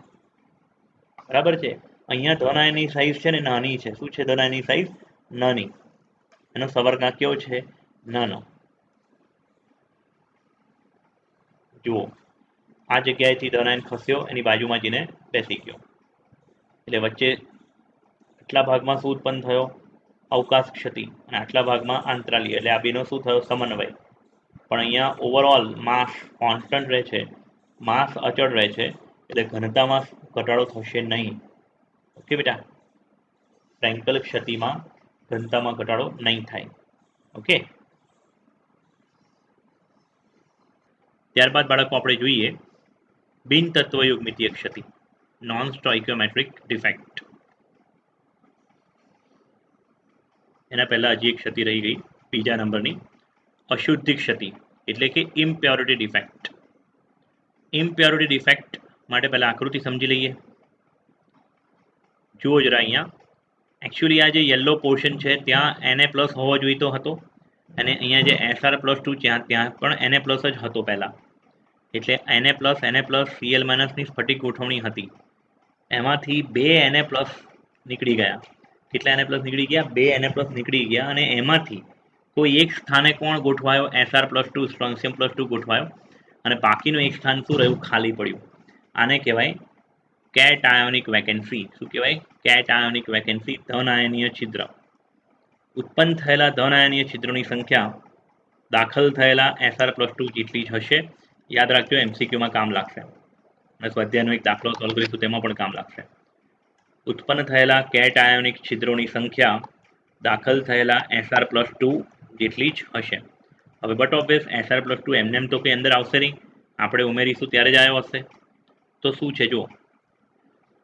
બરાબર છે. અહીંયા ધન આયનની સાઈઝ છે ને નાની છે. શું છે ધન આયનની સાઈઝ? નાની. એનો સવર્ગાંક કેવો છે? નાનો. જુઓ, આ જગ્યાએથી ધન આયન ખસ્યો, એની બાજુમાં જઈને બેસી ગયો, એટલે વચ્ચે આટલા ભાગમાં શું ઉત્પન્ન થયો? અવકાશ ક્ષતિ, અને આટલા ભાગમાં આંતરાલી, એટલે આ બેનો શું થયો? સમન્વય. પણ અહીંયા ઓવરઓલ માસ કોન્સ્ટન્ટ રહે છે, માસ અચળ રહે છે, એટલે ઘનતામાં ઘટાડો થશે નહીં. ઓકે બેટા, ફ્રેન્કલ ક્ષતિમાં ઘનતામાં ઘટાડો નહીં થાય. ઓકે, ત્યારબાદ બાળકો આપણે જોઈએ બિન તત્વયુગ્મિતીય ક્ષતિ, નોન સ્ટોઇકિયોમેટ્રિક ડિફેક્ટ. એના પહેલા હજી એક ક્ષતિ રહી ગઈ, બીજા નંબરની અશુદ્ધિ ક્ષતિ, એટલે કે ઇમ્પ્યોરિટી ડિફેક્ટ. ઇમ્પ્યોરિટી ડિફેક્ટ માટે પહેલા આકૃતિ સમજી લઈએ. જુઓ જરા અહીંયા, એકચ્યુઅલી આ જે યલો પોર્શન છે ત્યાં Na+ હોવો જોઈતો હતો, અને અહીંયા જે SR+2 ત્યાં પણ Na+ જ હતો પહેલા, એટલે Na+, Cl- ની સ્ફટિક ગોઠવણી હતી. એમાંથી બે Na+ નીકળી ગયા. કેટલા Na+ નીકળી ગયા? બે Na+ નીકળી ગયા, અને એમાંથી કોઈ એક સ્થાને કોણ ગોઠવાયો? SR+2, સ્ટ્રોન્શિયમ+2 ગોઠવાયો, અને બાકીનું એક સ્થાન શું રહ્યું? ખાલી પડ્યું. આને કહેવાય કેટાયોનિક વેકેન્સી. શું કહેવાય? કેટાયોનિક વેકેન્સી, ધન આયનીય છિદ્ર. ઉત્પન્ન થયેલા ધન આયનીય છિદ્રોની સંખ્યા દાખલ થયેલા SR+2 જેટલી જ હશે. યાદ રાખજો, MCQમાં કામ લાગશે, અને સ્વાધ્યાયનો એક દાખલો સોલ્વ કરીશું તેમાં પણ કામ લાગશે. ઉત્પન્ન થયેલા કેટાયોનિક છિદ્રોની સંખ્યા દાખલ થયેલા SR+2 જેટલી જ હશે. હવે બટ ઓબ્વિયસ SR+2 એમને તો કંઈ અંદર આવશે નહીં, આપણે ઉમેરીશું ત્યારે જ આવ્યો હશે. તો શું છે? જુઓ,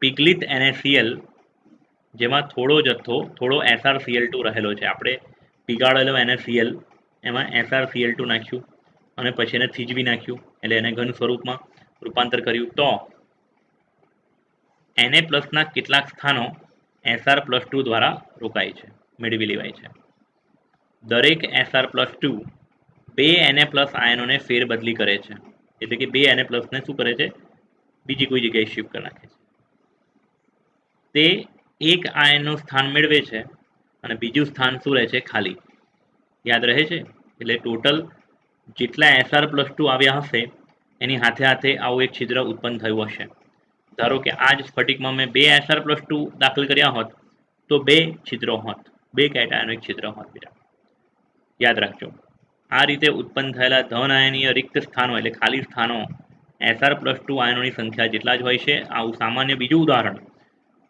પિગલિત NaCl જેમાં થોડો જથ્થો, થોડો SrCl2 રહેલો છે. આપણે પીગાળેલો NaCl એમાં SrCl2 નાખ્યું, અને પછી એને થીજવી નાખ્યું, એટલે એને ઘન સ્વરૂપમાં રૂપાંતર કર્યું. તો Na+ કેટલાક સ્થાનો SR+2 દ્વારા રોકાય છે, મેળવી લેવાય છે. દરેક SR+2 બે Na+ આયનોને ફેરબદલી કરે છે, એટલે કે બે Na+ ને શું કરે છે? બીજી કોઈ જગ્યાએ શિફ્ટ કરી નાખે છે. તે એક આયનનું સ્થાન મેળવે છે, અને બીજું સ્થાન શું રહે છે? ખાલી. યાદ રહે છે? એટલે ટોટલ જેટલા SR+2 આવ્યા હશે એની હાથે હાથે આવું એક છિદ્ર ઉત્પન્ન થયું હશે. ધારો કે આ જ સ્ફટિકમાં મેં બે SR+2 દાખલ કર્યા હોત તો બે છિદ્રો હોત, બે કેટાયોનિક છિદ્ર હોત. બેટા યાદ રાખજો, આ રીતે ઉત્પન્ન થયેલા ધન આયનીય રિક્ત સ્થાનો, એટલે ખાલી સ્થાનો, SR+2 આયનોની સંખ્યા જેટલા જ હોય છે. આવું સામાન્ય બીજું ઉદાહરણ,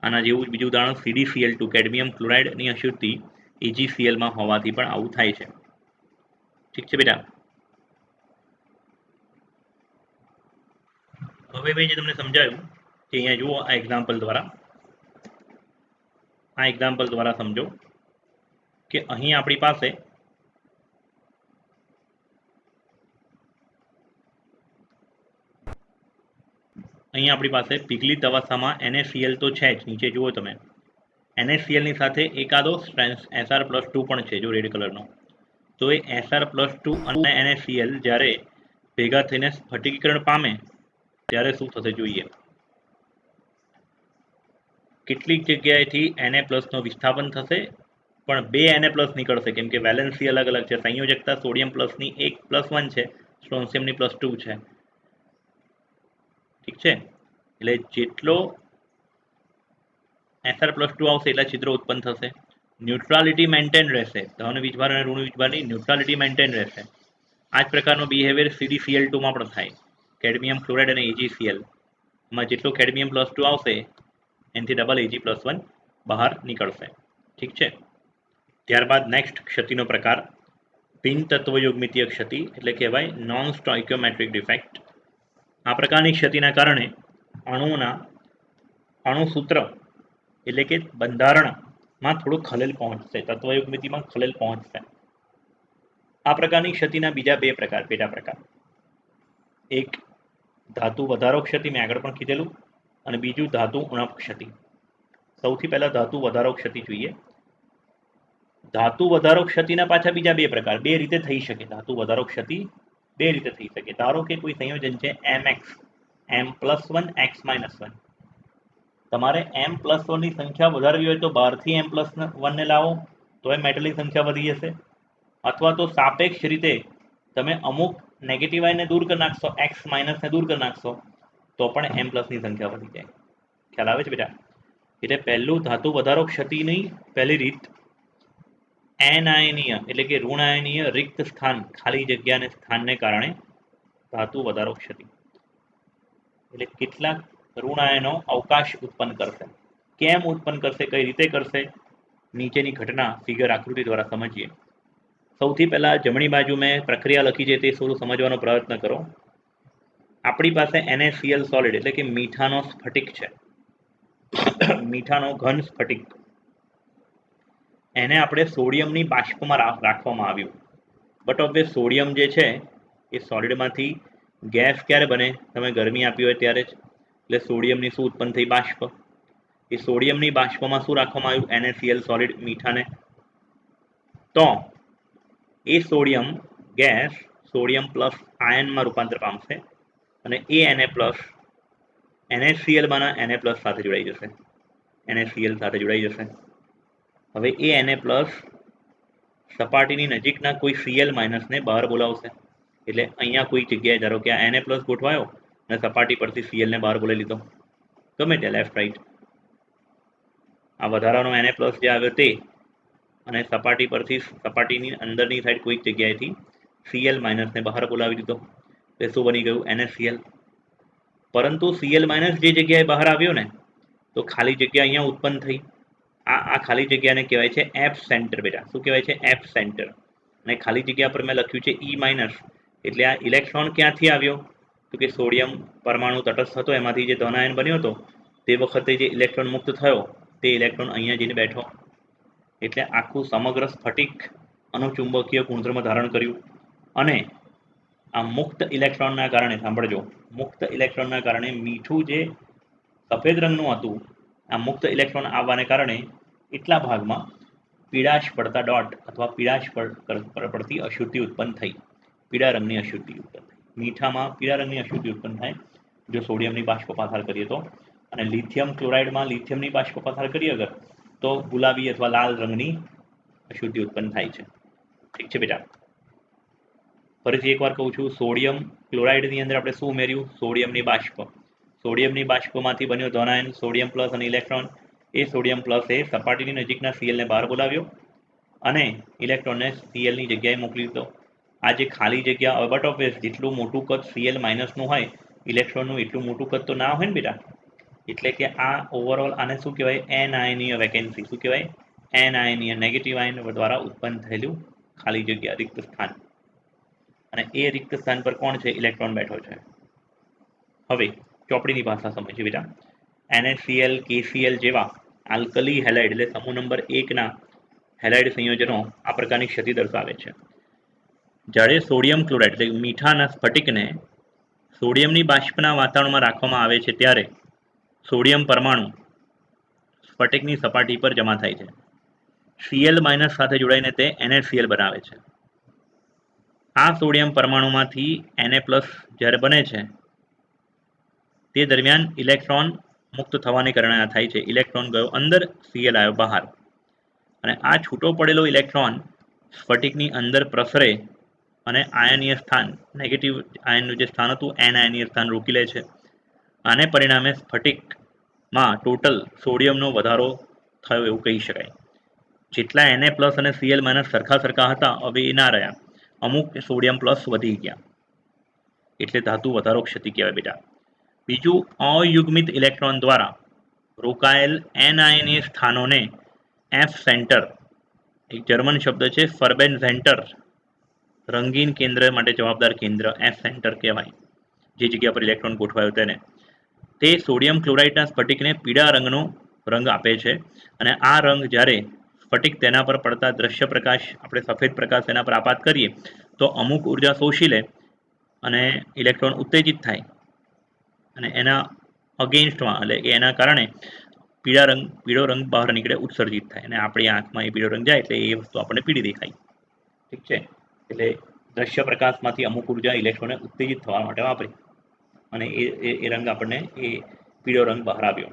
આના જેવું બીજું ઉદાહરણ CdCl2, કેડમિયમ ક્લોરાઇડની અશુદ્ધિ AgClમાં હોવાથી પણ આવું થાય છે. ઠીક છે બેટા? હવે મેં જે તમને સમજાવ્યું કે અહીંયા જુઓ, આ એક્ઝામ્પલ દ્વારા સમજો કે અહીં આપણી પાસે પિગલિત અવસ્થામાં NaCl તો છે જ, નીચે જુઓ તમે, NaCl ની સાથે એકાદો SR+2 પણ છે, જો રેડ કલરનો. તો એ SR+2 અને NaCl જ્યારે ભેગા થઈને સ્ફટિકીકરણ પામે ત્યારે શું થશે જોઈએ. કેટલીક જગ્યાએથી Na+ નો વિસ્થાપન થશે, પણ બે Na+ નીકળશે, કેમ કે વેલેન્સી અલગ અલગ છે. સંયોજકતા સોડિયમ પ્લસની 1+1 છે, સ્ટ્રોન્શિયમની +2 છે. ઠીક છે? એટલે જેટલો SR+2 આવશે એટલા છિદ્રો ઉત્પન્ન થશે. ન્યુટ્રાલિટી મેન્ટેન રહેશે, ધન વીજભાર અને ઋણ વીજભારની ન્યુટ્રાલિટી મેન્ટેન રહેશે. આ જ પ્રકારનો બિહેવિયર CdCl2માં પણ થાય. કેડમિયમ ક્લોરાઇડ અને AgCl માં જેટલો કેડમિયમ+2 આવશે એનાથી ડબલ Ag+1 બહાર નીકળશે. ઠીક છે? ત્યારબાદ નેક્સ્ટ ક્ષતિનો પ્રકાર બિન તત્વયુગ્મિતીય ક્ષતિ, એટલે કહેવાય નોન સ્ટોઇકિયોમેટ્રિક ડિફેક્ટ. આ પ્રકારની ક્ષતિના કારણે અણુસૂત્ર એટલે કે બંધારણમાં થોડું ખલેલ પહોંચશે, તત્વયુગ્મિતિમાં ખલેલ પહોંચશે. આ પ્રકારની ક્ષતિના બીજા બે પ્રકાર, પેટા પ્રકાર. એક ધાતુ વધારો ક્ષતિ, મેં આગળ પણ કીધેલું, અને બીજું ધાતુ ઉણપ ક્ષતિ. સૌથી પહેલા ધાતુ વધારો ક્ષતિ જોઈએ. ધાતુ વધારો ક્ષતિના પાછા બીજા બે પ્રકાર, બે રીતે થઈ શકે. ધાતુ વધારો ક્ષતિ બે રીતે થઈ શકે. ધારો કે કોઈ સંયોજન છે Mx, M+1, X-1. તમારે M+1 ની સંખ્યા વધારવી હોય તો બહારથી M+1 ને લાવો તો એ મેટલની સંખ્યા વધી જશે, અથવા તો સાપેક્ષ રીતે તમે અમુક નેગેટિવ આયનને દૂર કરી નાખશો, એક્સ માઇનસને દૂર કરી નાખશો તો પણ એમ પ્લસની સંખ્યા વધી જાય. ખ્યાલ આવે છે બેટા? એટલે પહેલું ધાતુ વધારો ક્ષતિની પહેલી રીત એનઆયનીય એટલે કે ઋણાયનીય રિક્ત સ્થાન, ખાલી જગ્યાને સ્થાનને કારણે ધાતુ વધારો ક્ષતિ એટલે કેટલાક ઋણાયનો અવકાશ ઉત્પન્ન કરશે. કેમ ઉત્પન્ન કરશે, કઈ રીતે કરશે, નીચેની ઘટના ફિગર આકૃતિ દ્વારા સમજીએ. સૌથી પહેલા જમણી બાજુ મેં પ્રક્રિયા લખી છે તે થોડું સમજવાનો પ્રયત્ન કરો. આપણી પાસે NaCl સોલિડ એટલે કે મીઠાનો સ્ફટિક છે, મીઠાનો ઘન સ્ફટિક. એને આપણે સોડિયમની બાષ્પમાં રાખવામાં આવ્યું. બટ ઓબ્વિયસ સોડિયમ જે છે એ સોલિડમાંથી ગેસ ક્યારે બને, તમે ગરમી આપી હોય ત્યારે જ. એટલે સોડિયમની શું ઉત્પન્ન થઈ, બાષ્પ. એ સોડિયમની બાષ્પમાં શું રાખવામાં આવ્યું, NaCl સોલિડ મીઠાને. તો એ સોડિયમ ગેસ સોડિયમ પ્લસ આયનમાં રૂપાંતર પામશે અને એ NaCl બાના Na પ્લસ સાથે જોડાઈ જશે, NaCl સાથે જોડાઈ જશે. હવે એ Na પ્લસ સપાટીની નજીકના કોઈ Cl માઇનસને બહાર બોલાવશે. એટલે અહીંયા કોઈ જગ્યાએ ધારો કે આ Na પ્લસ ગોઠવાયો અને સપાટી પરથી Cl ને બહાર બોલાવી લીધો, ગમે ત્યાં લેફ્ટ રાઈટ. આ વધારાનો Na પ્લસ જે આવ્યો તે અને સપાટી પરથી સપાટીની અંદરની સાઈડ કોઈક જગ્યાએથી Cl માઇનસને બહાર બોલાવી દીધો. એટલે શું બની ગયું, NaCl. પરંતુ Cl માઇનસ જે જગ્યાએ બહાર આવ્યો ને તો ખાલી જગ્યા અહીંયા ઉત્પન્ન થઈ. આ ખાલી જગ્યાને કહેવાય છે એફ સેન્ટર. બેટા શું કહેવાય છે, એફ સેન્ટર. અને ખાલી જગ્યા પર મેં લખ્યું છે E માઇનસ. એટલે આ ઇલેક્ટ્રોન ક્યાંથી આવ્યો, તો કે સોડિયમ પરમાણુ તટસ્થ હતો એમાંથી જે ધન આયન બન્યો હતો તે વખતે જે ઇલેક્ટ્રોન મુક્ત થયો તે ઇલેક્ટ્રોન અહીંયા જઈને બેઠો. એટલે આખું સમગ્ર સ્ફટિક અનુચુંબકીય ગુણધર્મ ધારણ કર્યું. અને આ મુક્ત ઇલેક્ટ્રોનના કારણે, સાંભળજો, મુક્ત ઇલેક્ટ્રોનના કારણે મીઠું જે સફેદ રંગનું હતું, આ મુક્ત ઇલેક્ટ્રોન આવવાને કારણે એટલા ભાગમાં પીળાશ પડતા ડોટ અથવા પીળાશ પડતી અશુદ્ધિ ઉત્પન્ન થઈ, પીળા રંગની અશુદ્ધિ ઉત્પન્ન થઈ. મીઠામાં પીળા રંગની અશુદ્ધિ ઉત્પન્ન થાય જો સોડિયમની બાષ્પ પસાર કરીએ તો, અને લિથિયમ ક્લોરાઇડમાં લિથિયમની બાષ્પ પસાર કરીએ અગર તો ગુલાબી અથવા લાલ રંગની અશુદ્ધિ ઉત્પન્ન થાય છે. ઠીક છે બેટા? ફરીથી એકવાર કહું છું, સોડિયમ ક્લોરાઇડની અંદર આપણે શું ઉમેર્યું, સોડિયમની બાષ્પ. સોડિયમની બાષ્પમાંથી બન્યો ધન આયન સોડિયમ પ્લસ અને ઇલેક્ટ્રોન. એ સોડિયમ પ્લસ એ સપાટીની નજીકના Cl ને બહાર બોલાવ્યો અને ઇલેક્ટ્રોનને Cl ની જગ્યાએ મોકલી દીધો. આ જે ખાલી જગ્યા, બટ ઓબ્વિયસ જેટલું મોટું કદ Cl માઇનસનું હોય ઇલેક્ટ્રોનનું એટલું મોટું કદ તો ના હોય ને બેટા. એટલે કે આ ઓવરઓલ આને શું કહેવાય, એનઆયનીય વેકેન્સી. શું કહેવાય, એનઆયનીય, નેગેટિવ આયન દ્વારા ઉત્પન્ન થયેલું ખાલી જગ્યા, રિક્ત સ્થાન. અને એ રિક્ત સ્થાન પર કોણ છે, ઇલેક્ટ્રોન બેઠો છે. હવે ચોપડીની ભાષા સમજીએ બેટા. NaCl, KCl જેવા આલ્કલી હેલાઇડ એટલે સમૂહ નંબર 1 ના હેલાઇડ સંયોજનો આ પ્રકારની ક્ષતિ દર્શાવે છે. જ્યારે સોડિયમ ક્લોરાઇડ એટલે મીઠાના સ્ફટિકને સોડિયમની બાષ્પના વાતાવરણમાં રાખવામાં આવે છે ત્યારે સોડિયમ પરમાણુ સ્ફટિકની સપાટી પર જમા થાય છે. Cl માઇનસ સાથે જોડાઈને તે NaCl બનાવે છે. આ સોડિયમ પરમાણુમાંથી Na પ્લસ જ્યારે બને છે તે દરમિયાન ઇલેક્ટ્રોન મુક્ત થવાને કારણે આ થાય છે. ઇલેક્ટ્રોન ગયો અંદર, Cl આવ્યો બહાર. અને આ છૂટો પડેલો ઇલેક્ટ્રોન સ્ફટિકની અંદર પ્રસરે અને આયનીય સ્થાન, નેગેટિવ આયનનું જે સ્થાન હતું એન આયનીય સ્થાન રોકી લે છે. આને પરિણામે સ્ફટિકમાં ટોટલ સોડિયમનો વધારો થયો એવું કહી શકાય. જેટલા Na પ્લસ અને Cl માઇનસ સરખા હતા હવે એ ના રહ્યા, અમુક સોડિયમ પ્લસ વધી ગયા, એટલે ધાતુ વધારો ક્ષતિ કહેવાય બેટા. બીજું, અયુગ્મિત ઇલેક્ટ્રોન દ્વારા રોકાયેલ એનઆયનીય સ્થાનોને એફ સેન્ટર, એક જર્મન શબ્દ છે ફર્બેન સેન્ટર, રંગીન કેન્દ્ર માટે જવાબદાર કેન્દ્ર એફ સેન્ટર કહેવાય, જે જગ્યા પર ઇલેક્ટ્રોન ગોઠવાયો તેને. તે સોડિયમ ક્લોરાઇડના સ્ફટિકને પીળા રંગનો રંગ આપે છે. અને આ રંગ જ્યારે સ્ફટિક તેના પર પડતા દ્રશ્ય પ્રકાશ, આપણે સફેદ પ્રકાશ તેના પર આપાત કરીએ તો અમુક ઉર્જા શોષી લે અને ઇલેક્ટ્રોન ઉત્તેજિત થાય અને એના અગેન્સ્ટમાં એટલે કે એના કારણે પીળો રંગ બહાર નીકળે, ઉત્સર્જિત થાય અને આપણી આંખમાં એ પીળો રંગ જાય એટલે એ વસ્તુ આપણને પીળી દેખાય. ઠીક છે? એટલે દ્રશ્ય પ્રકાશમાંથી અમુક ઉર્જા ઇલેક્ટ્રોનને ઉત્તેજિત થવા માટે વાપરી અને એ રંગ આપણને એ પીળો રંગ બહાર આવ્યો.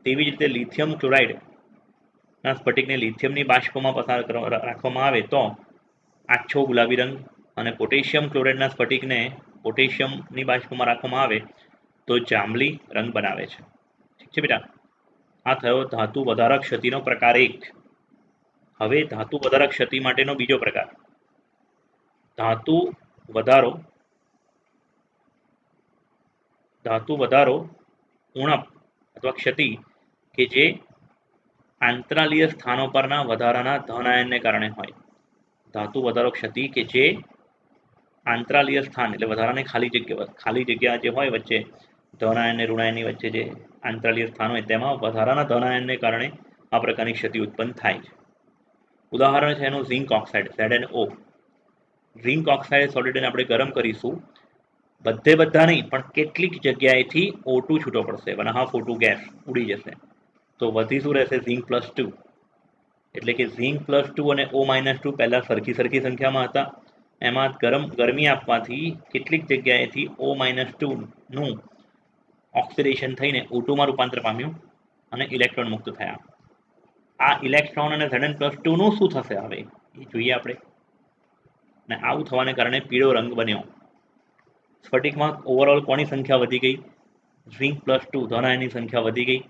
તેવી જ રીતે લિથિયમ ક્લોરાઇડના સ્ફટિકને લિથિયમની બાષ્પમાં પસાર રાખવામાં આવે તો આછો ગુલાબી રંગ અને પોટેશિયમ ક્લોરાઇડના સ્ફટિકને પોટેશિયમની બાષ્પમાં રાખવામાં આવે તો જાંબલી રંગ બનાવે છે. ઠીક છે બેટા, આ થયો ધાતુ વધારક ક્ષતિનો પ્રકાર 1. હવે ધાતુ વધારક ક્ષતિ માટેનો બીજો પ્રકાર, ધાતુ વધારો ઉણપ અથવા ક્ષતિ કે જે આંતરાલીય સ્થાનો પરના વધારાના ધન આયનને કારણે હોય. ધાતુ વધારો ક્ષતિ કે જે આંતરાલીય સ્થાન એટલે વધારાની ખાલી જગ્યા જે હોય વચ્ચે ધન આયન અને ઋણ આયનની વચ્ચે જે આંતરાલીય સ્થાન હોય તેમાં વધારાના ધન આયનને કારણે આ પ્રકારની ક્ષતિ ઉત્પન્ન થાય છે. ઉદાહરણ છે એનું zinc oxide ZnO. Zinc oxide સોલિડને આપણે ગરમ કરીશું, બધા નહીં પણ કેટલીક જગ્યાએથી O2 છૂટો પડશે, 1/2 O2 ગેસ ઉડી જશે, તો વધી શું રહેશે? ઝિંક+2. એટલે કે ઝિંક+2 અને O-2 પહેલા સરખી સંખ્યામાં હતા. એમાં ગરમી આપવાથી કેટલીક જગ્યાએથી O-2 નું ઓક્સિડેશન થઈને O2 માં રૂપાંતર પામ્યું અને ઇલેક્ટ્રોન મુક્ત થયા. આ ઇલેક્ટ્રોન અને Zn+2 નું શું થશે હવે એ જોઈએ આપણે. ને આવું થવાને કારણે પીળો રંગ બન્યો. સ્ફટિકમાં ઓવરઓલ કોની સંખ્યા વધી ગઈ? ઝિંક+2 ધન આયનની સંખ્યા વધી ગઈ.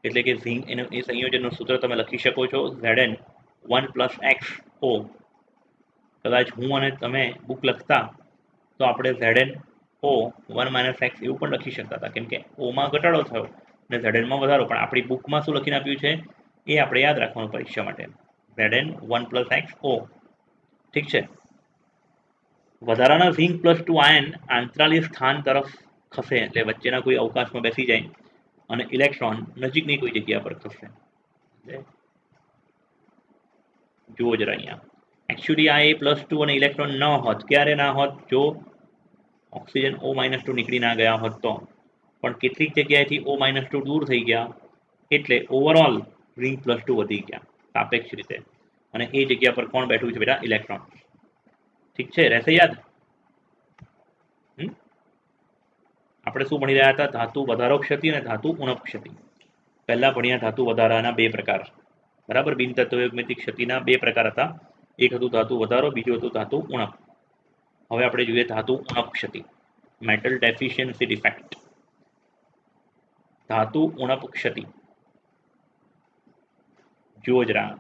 એટલે કે ઝિંક એ સંયોજનનું સૂત્ર તમે લખી શકો છો, Zn1+xO. કદાચ હું અને તમે બુક લખતા તો આપણે Zn1 - x એવું પણ લખી શકતા હતા, કેમ કે ઓમાં ઘટાડો થયો અને Zn માં વધારો. પણ આપણી બુકમાં શું લખીને આપ્યું છે એ આપણે યાદ રાખવાનું પરીક્ષા માટે, Zn1+xO. ઠીક છે. વધારાના ઝિંક+2 આયન આંતરાલીય સ્થાન તરફ ખસે એટલે વચ્ચેના કોઈ અવકાશમાં બેસી જાય અને ઇલેક્ટ્રોન નજીકની કોઈ જગ્યા પર ખસે. જુઓ જરા અહીંયા, એકચ્યુઅલી આ A+2 અને ઇલેક્ટ્રોન ન હોત. ક્યારે ના હોત? જો ઓક્સિજન O-2 નીકળી ના ગયા હોત તો. પણ કેટલીક જગ્યાએથી O-2 દૂર થઈ ગયા એટલે ઓવરઓલ ઝિંક+2 વધી ગયા સાપેક્ષ રીતે, અને એ જગ્યા પર કોણ બેઠું છે બેટા? ઇલેક્ટ્રોન. ઠીક છે, રહેશે યાદ? આપણે શું ભણી રહ્યા હતા? ધાતુ વધારો ક્ષતિ અને ધાતુ ઉણપ ક્ષતિ. પહેલા ભણ્યા ધાતુ વધારાના 2 પ્રકાર, બરાબર? બિનતત્વયુગ્મિતિક ક્ષતિના 2 પ્રકાર હતા. એક હતું ધાતુ વધારો, બીજું હતું ધાતુ ઉણપ. હવે આપણે જોઈએ ધાતુ ઉણપ ક્ષતિ, મેટલ ડેફિશિયન્સી ડિફેક્ટ. ધાતુ ઉણપ ક્ષતિ જુઓ જરા.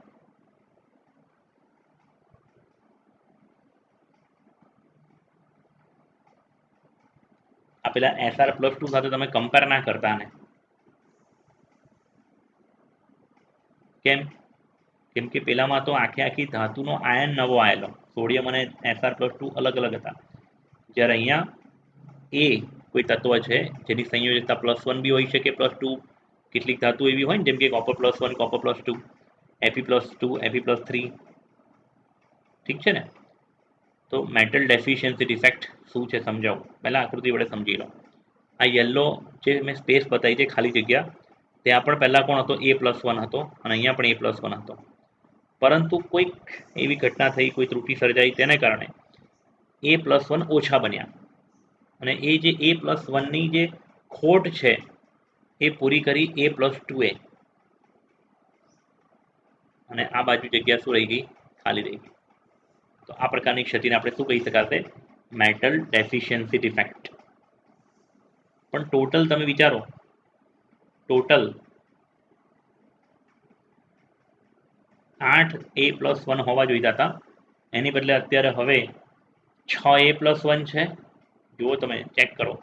આ પેલા Sr+2 સાથે તમે કમ્પેર ના કરતા ને. કેમ? કેમ કે પેલામાં તો આખી ધાતુનો આયન નવો આવેલો, સોડિયમ અને Sr+2 અલગ હતા. જ્યારે અહીંયા એ કોઈ તત્વ છે જેની સંયોજકતા +1 બી હોઈ શકે, +2. કેટલીક ધાતુ એવી હોય ને, જેમ કે copper+1 copper+2, Fe+2 Fe+3. ઠીક છે ને? તો મેટલ ડેફિશિયન્સી ડિફેક્ટ શું છે સમજાવું. પહેલા આકૃતિ વડે સમજી લો. આ યલો જે મેં સ્પેસ બતાવી છે, ખાલી જગ્યા, ત્યાં પણ પહેલા કોણ હતો? A+1 હતો અને અહીંયા પણ A+1 હતો. પરંતુ કોઈક એવી ઘટના થઈ, કોઈ ત્રુટિ સર્જાઈ, તેને કારણે A+1 ઓછા બન્યા અને એ જે A+1 ની જે ખોટ છે એ પૂરી કરી A+2 એ, અને આ બાજુ જગ્યા શું રહી ગઈ? ખાલી રહી ગઈ. તો આ પ્રકારની ક્ષતિને આપણે શું કહી શકાશે? Metal deficiency defect. પણ ટોટલ તમે વિચારો, ટોટલ 8 A+1 હોવા જોઈતા હતા, એની બદલે અત્યારે હવે 6 A+1 છે. જુઓ, તમે ચેક કરો.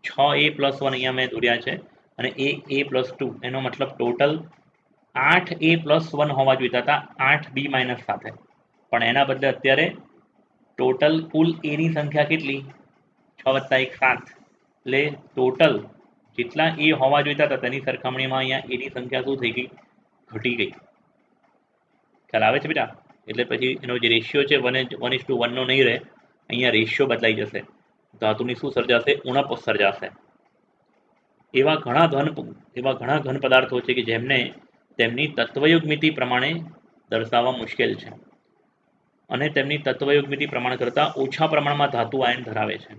6 A+1 અહીંયા મેં દોર્યા છે અને A+2, એનો મતલબ ટોટલ 8 A+1 હોવા જોઈતા હતા 8 B- સાથે, પણ એના બદલે અત્યારે ટોટલ કુલ A ની સંખ્યા કેટલી? 6 + 1 7. એટલે ટોટલ જેટલા A હોવા જોઈતા હતા તેની સરખામણીમાં અહીંયા A ની સંખ્યા શું થઈ ગઈ? ઘટી ગઈ. ખ્યાલ આવે છે બેટા? એટલે પછી એનો જે રેશિયો છે 1:1 નો નહીં રહે, અહીંયા રેશિયો બદલાઈ જશે. ધાતુની શું સર્જાશે? ઉણપ સર્જાશે. એવા ઘણા ઘન પદાર્થો છે કે જેમને તેમની તત્વયુગ્મિતિ પ્રમાણે દર્શાવવા મુશ્કેલ છે અને તેમની તત્વયુગ્મિતિ પ્રમાણ કરતાં ઓછા પ્રમાણમાં ધાતુ આયન ધરાવે છે.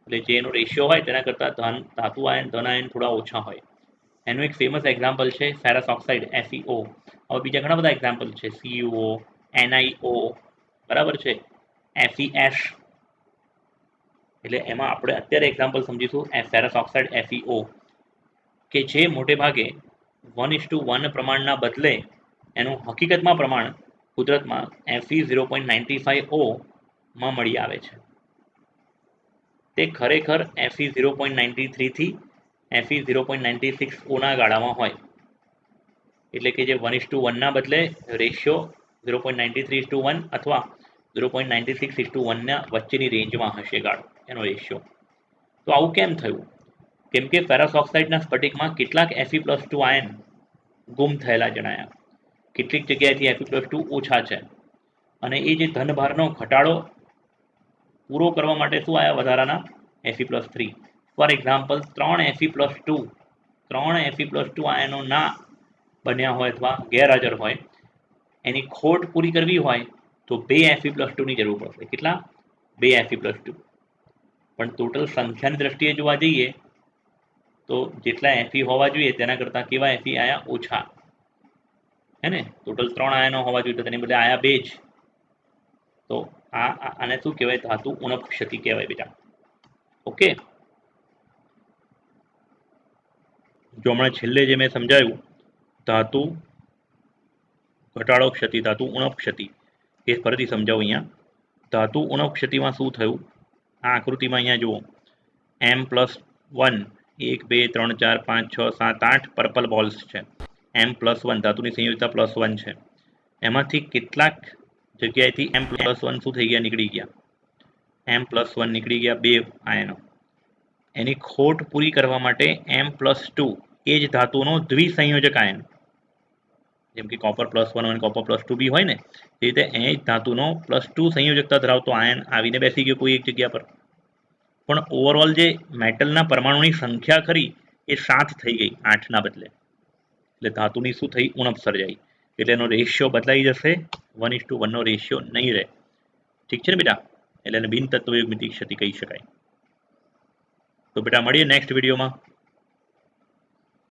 એટલે જે એનો રેશિયો હોય તેના કરતાં ધાતુ આયન ધન આયન થોડા ઓછા હોય. એનું એક ફેમસ એક્ઝામ્પલ છે ફેરસ ઓક્સાઇડ FeO. હવે બીજા ઘણા બધા એક્ઝામ્પલ છે, CuO, NiO, બરાબર છે, FeS. એટલે એમાં આપણે અત્યારે એક્ઝામ્પલ સમજીશું ફેરસ ઓક્સાઇડ FeO, કે જે મોટે ભાગે 1:1 પ્રમાણના બદલે એનું હકીકતમાં પ્રમાણ કુદરતમાં Fe0.95O માં મળી આવે છે. તે ખરેખર Fe0.93 થી Fe0.96O ના ગાળામાં હોય. એટલે કે જે 1:1 ના બદલે રેશિયો 0.93:1 અથવા 0.96:1 ના વચ્ચેની રેન્જમાં હશે ગાળો, એનો રેશિયો. તો આવું કેમ થયું? કેમ કે ફેરસ ઓક્સાઇડના સ્ફટિકમાં કેટલાક Fe+2 આયન ગુમ થયેલા જણાયા. કેટલીક જગ્યાએથી Fe+2 ઓછા છે, અને એ જે ધનભારનો ઘટાડો પૂરો કરવા માટે શું આવ્યા વધારાના Fe+3. ફોર એક્ઝામ્પલ, 3 Fe+2 આયનો ના બન્યા હોય અથવા ગેરહાજર હોય, એની ખોટ પૂરી કરવી હોય તો 2 Fe+2 ની જરૂર પડશે. કેટલા? 2 Fe+2. પણ ટોટલ સંખ્યાની દ્રષ્ટિએ જોવા જઈએ તો જેટલા Fe હોવા જોઈએ તેના કરતાં કેવા Fe આયા? ઓછા. હે ને? ટોટલ 3 આયનો હોવા જોઈએ તો તેની બદલે આયા 2 જ. તો આને શું કહેવાય? ધાતુ ઉણપ ક્ષતિ કહેવાય બેટા. ઓકે, જો હમણાં છેલ્લે જે મેં સમજાવ્યું, ધાતુ ઘટાડો ક્ષતિ, ધાતુ ઉણપ ક્ષતિ, એ ફરીથી સમજાવું અહીંયા. ધાતુ ઉણપ ક્ષતિમાં શું થયું? આ આકૃતિમાં અહીંયા જુઓ, M+1 1 2 3 4 5 6 7 8 પર્પલ બોલ્સ છે. M+1 ધાતુની સંયોજકતા +1 છે. એમાંથી કેટલાક જગ્યાએથી M+1 શું થઈ ગયા? નીકળી ગયા. M+1 નીકળી ગયા 2 આયનો. એની ખોટ પૂરી કરવા માટે M+2 એ જ ધાતુનો દ્વિસંયોજક આયન, જેમ કે કોપર +1 અને કોપર +2 બી હોય ને, એ રીતે એ જ ધાતુનો +2 સંયોજકતા ધરાવતો આયન આવીને બેસી ગયો કોઈ એક જગ્યા પર. પણ ઓવરઓલ જે મેટલના પરમાણુની સંખ્યા ખરી એ 7 થઈ ગઈ 8ના બદલે. એટલે ધાતુની શું થઈ? ઉણપ સર્જાઈ. એટલે એનો રેશિયો બદલાઈ જશે, 1:1 નો રેશિયો નહીં રહે. ઠીક છે ને બેટા? એટલે એને બિન તત્વયુગ્મિતિક ક્ષતિ કહી શકાય. તો બેટા મળીએ નેક્સ્ટ વિડીયોમાં.